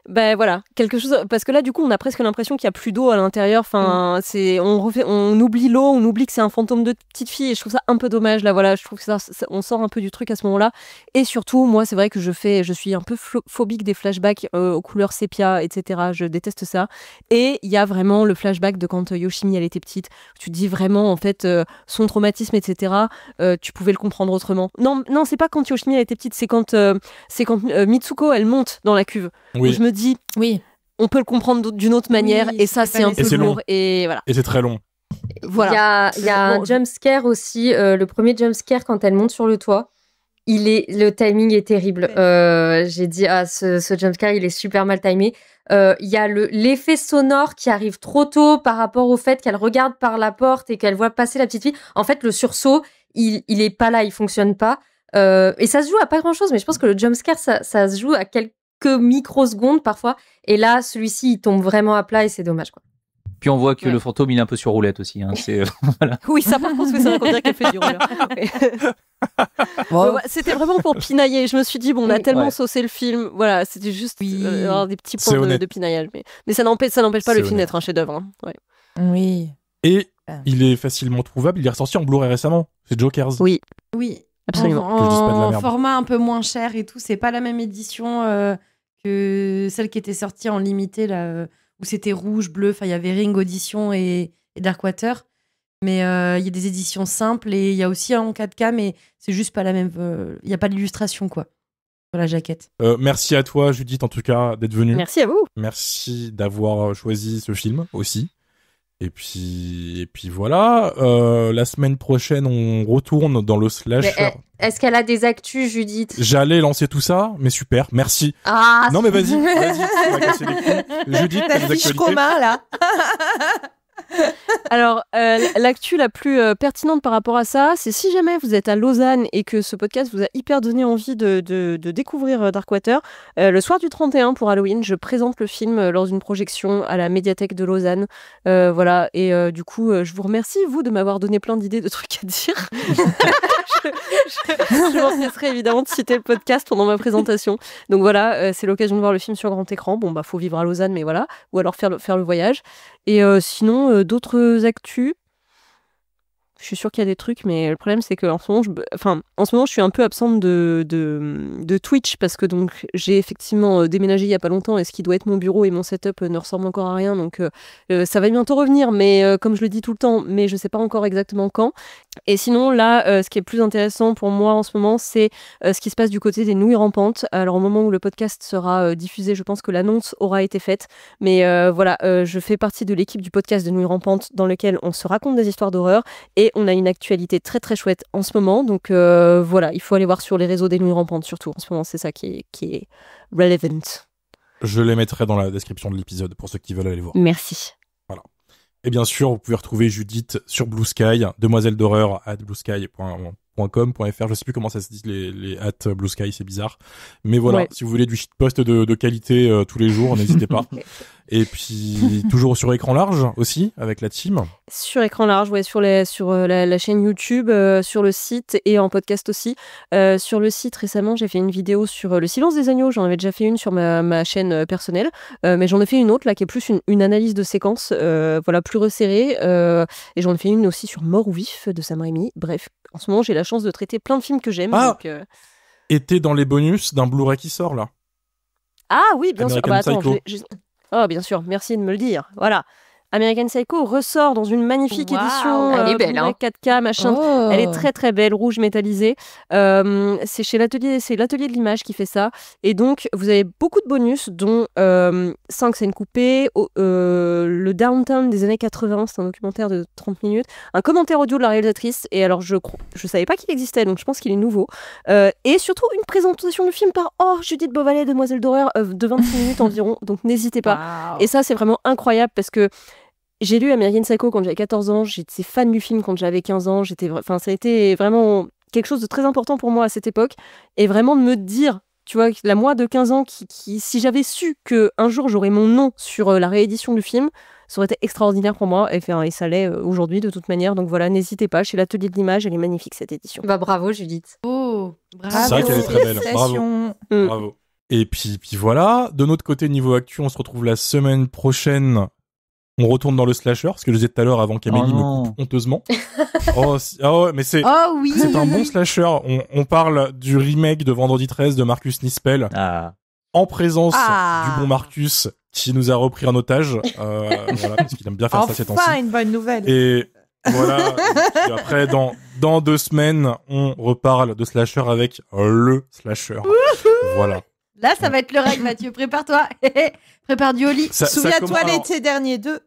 Ben voilà, quelque chose, parce que là du coup on a presque l'impression qu'il y a plus d'eau à l'intérieur. Enfin, on oublie l'eau, on oublie que c'est un fantôme de petite fille et je trouve ça un peu dommage. Là voilà, je trouve que on sort un peu du truc à ce moment-là. Et surtout, moi c'est vrai que je suis un peu phobique des flashbacks aux couleurs sépia, etc. Je déteste ça. Et il y a vraiment le flashback de quand Yoshimi elle était petite. Tu te dis vraiment en fait son traumatisme, etc. Tu pouvais le comprendre autrement. Non, c'est pas quand Yoshimi elle était petite, c'est quand Mitsuko elle monte dans la cuve. Où Oui. je me dis, Oui. on peut le comprendre d'une autre manière, Oui, et ça, c'est c'est pas un peu nécessaire. lourd, et voilà. Et c'est très long. Voilà. Il y a Bon, un jump scare aussi, le premier jump scare quand elle monte sur le toit. Le timing est terrible. J'ai dit, ce jump scare, il est super mal timé. Il y a l'effet sonore qui arrive trop tôt par rapport au fait qu'elle regarde par la porte et qu'elle voit passer la petite fille. En fait, le sursaut, il est pas là, il fonctionne pas. Et ça se joue à pas grand chose, mais je pense que le jump scare, ça se joue à quelques microsecondes parfois. Et là, celui-ci, il tombe vraiment à plat et c'est dommage, quoi. Puis on voit que Ouais. le fantôme, il est un peu sur roulette aussi. Hein. C'est Oui, ça par contre, c'est vrai qu'on dirait qu'elle fait du roller. Ouais. Ouais, c'était vraiment pour pinailler. Je me suis dit, bon, on a Oui. tellement Ouais. saucé le film. Voilà, c'était juste Oui. avoir des petits C'est points honnête. de pinaillage. Mais ça n'empêche pas le C'est film honnête. d'être un chef-d'œuvre. Hein. Ouais. Oui. Et il est facilement trouvable. Il est ressorti en Blu-ray récemment. C'est Jokers. Oui, Oui. absolument. Que je dise pas de la En merde. format un peu moins cher et tout. C'est pas la même édition que celle qui était sortie en limité, là, où c'était rouge, bleu. Enfin, il y avait Ring Audition et Darkwater. Mais il y a des éditions simples et il y a aussi un en 4K, mais c'est juste pas la même. Il n'y a pas d'illustration, quoi, sur la jaquette. Merci à toi, Judith, en tout cas, d'être venue. Merci à vous. Merci d'avoir choisi ce film aussi. Et puis voilà. La semaine prochaine, on retourne dans le slasher. Mais est-ce qu'elle a des actus, Judith? J'allais lancer tout ça, mais super, merci. Ah, Non mais vas-y, tu vas casser les couilles. Judith, Ta t'as des fiche actualités? commun, là. Alors, l'actu la plus pertinente par rapport à ça, c'est si jamais vous êtes à Lausanne et que ce podcast vous a hyper donné envie de découvrir Darkwater, le soir du 31 pour Halloween, je présente le film lors d'une projection à la médiathèque de Lausanne. Voilà, et du coup, je vous remercie, vous, de m'avoir donné plein d'idées de trucs à dire. Je m'empresserai évidemment de citer le podcast pendant ma présentation. Donc voilà, c'est l'occasion de voir le film sur grand écran. Bon, bah, faut vivre à Lausanne, mais voilà. Ou alors faire le voyage. Et sinon, d'autres actus. Je suis sûre qu'il y a des trucs, mais le problème, c'est qu'en ce moment, je suis un peu absente de Twitch parce que donc j'ai effectivement déménagé il y a pas longtemps et ce qui doit être mon bureau et mon setup ne ressemble encore à rien. Donc ça va bientôt revenir, mais comme je le dis tout le temps, mais je sais pas encore exactement quand. Et sinon, là, ce qui est plus intéressant pour moi en ce moment, c'est ce qui se passe du côté des Nouilles Rampantes. Alors, au moment où le podcast sera diffusé, je pense que l'annonce aura été faite. Mais voilà, je fais partie de l'équipe du podcast de Nouilles Rampantes dans lequel on se raconte des histoires d'horreur. Et on a une actualité très très chouette en ce moment. Donc voilà, il faut aller voir sur les réseaux des Nouilles Rampantes surtout. En ce moment, c'est ça qui est relevant. Je les mettrai dans la description de l'épisode pour ceux qui veulent aller voir. Merci. Et bien sûr, vous pouvez retrouver Judith sur Blue Sky, demoiselle d'horreur @bluesky.fr. Je sais plus comment ça se dit les @Blue Sky, c'est bizarre. Mais voilà, Ouais. si vous voulez du shitpost de qualité tous les jours, n'hésitez pas. Et puis toujours sur écran large aussi avec la team. Sur écran large, ouais, sur la chaîne YouTube, sur le site et en podcast aussi. Sur le site, récemment, j'ai fait une vidéo sur le silence des agneaux. J'en avais déjà fait une sur ma chaîne personnelle, mais j'en ai fait une autre là qui est plus une analyse de séquence, voilà, plus resserrée. Et j'en ai fait une aussi sur Mort ou Vif de Sam Raimi. Bref, en ce moment, j'ai la chance de traiter plein de films que j'aime. Ah. Donc, Et t'es dans les bonus d'un Blu-ray qui sort là. Ah oui, bien sûr. American Attends, Psycho. Oh, bien sûr, merci de me le dire. Voilà. American Psycho ressort dans une magnifique Waouh, édition elle est belle, hein. 4K, machin. Oh. Elle est très très belle, rouge métallisée. C'est l'atelier de l'image qui fait ça. Et donc, vous avez beaucoup de bonus, dont 5 scènes coupées, le Downtown des années 80, c'est un documentaire de 30 minutes, un commentaire audio de la réalisatrice. Et alors, je savais pas qu'il existait, donc je pense qu'il est nouveau. Et surtout, une présentation du film par Judith Beauvalet, demoiselle d'horreur, de 26 minutes environ. Donc, n'hésitez pas. Waouh. Et ça, c'est vraiment incroyable parce que j'ai lu American Psycho quand j'avais 14 ans, j'étais fan du film quand j'avais 15 ans, ça a été vraiment quelque chose de très important pour moi à cette époque, et vraiment de me dire, tu vois, la moi de 15 ans qui si j'avais su qu'un jour j'aurais mon nom sur la réédition du film, ça aurait été extraordinaire pour moi, et ça l'est aujourd'hui de toute manière, donc voilà, n'hésitez pas, chez l'atelier de l'image, elle est magnifique cette édition. Bah bravo, Judith. Oh, bravo. C'est vrai qu'elle est très belle. Félicitations. Bravo. Et puis voilà, de notre côté niveau actu, on se retrouve la semaine prochaine. On retourne dans le slasher, ce que je disais tout à l'heure avant qu'Amélie me coupe honteusement. Ouais, mais c'est Oh oui. c'est un bon slasher. On parle du remake de Vendredi 13 de Marcus Nispel Ah. en présence Ah. du bon Marcus qui nous a repris en otage. Voilà, parce qu'il aime bien faire ça ces temps-ci. Enfin, une bonne nouvelle. Et voilà. Et après, dans 2 semaines, on reparle de slasher avec le slasher. Voilà. Là, ça va être le règle, Mathieu. Prépare-toi. Prépare du au lit. Ça Souviens-toi commence- alors, l'été dernier 2.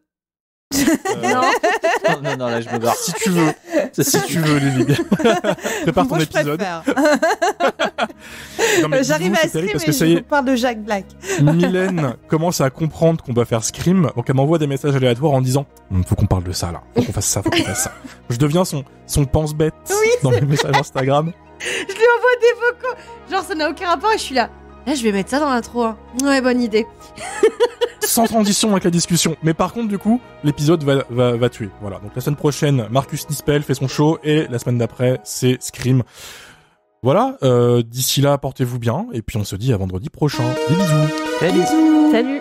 Non, là, je me barre. si tu veux, Lily. Prépare ton Moi, je épisode. préfère. Non, mais J'arrive dis-vous, à c'est terrible Scream parce et que ça y je est, vous parle de Jack Black. Mylène commence à comprendre qu'on doit faire Scream, donc elle m'envoie des messages aléatoires en disant faut qu'on parle de ça là, faut qu'on fasse ça, faut qu'on fasse ça. Je deviens son pense-bête dans mes messages Instagram. Je lui envoie des vocaux. Genre, ça n'a aucun rapport et je suis là. Là, je vais mettre ça dans l'intro. Hein. Ouais, bonne idée. Sans transition avec la discussion. Mais par contre, du coup, l'épisode va tuer. Voilà. Donc la semaine prochaine, Marcus Nispel fait son show et la semaine d'après, c'est Scream. Voilà. D'ici là, portez-vous bien et puis on se dit à vendredi prochain. Des bisous. Salut. Salut.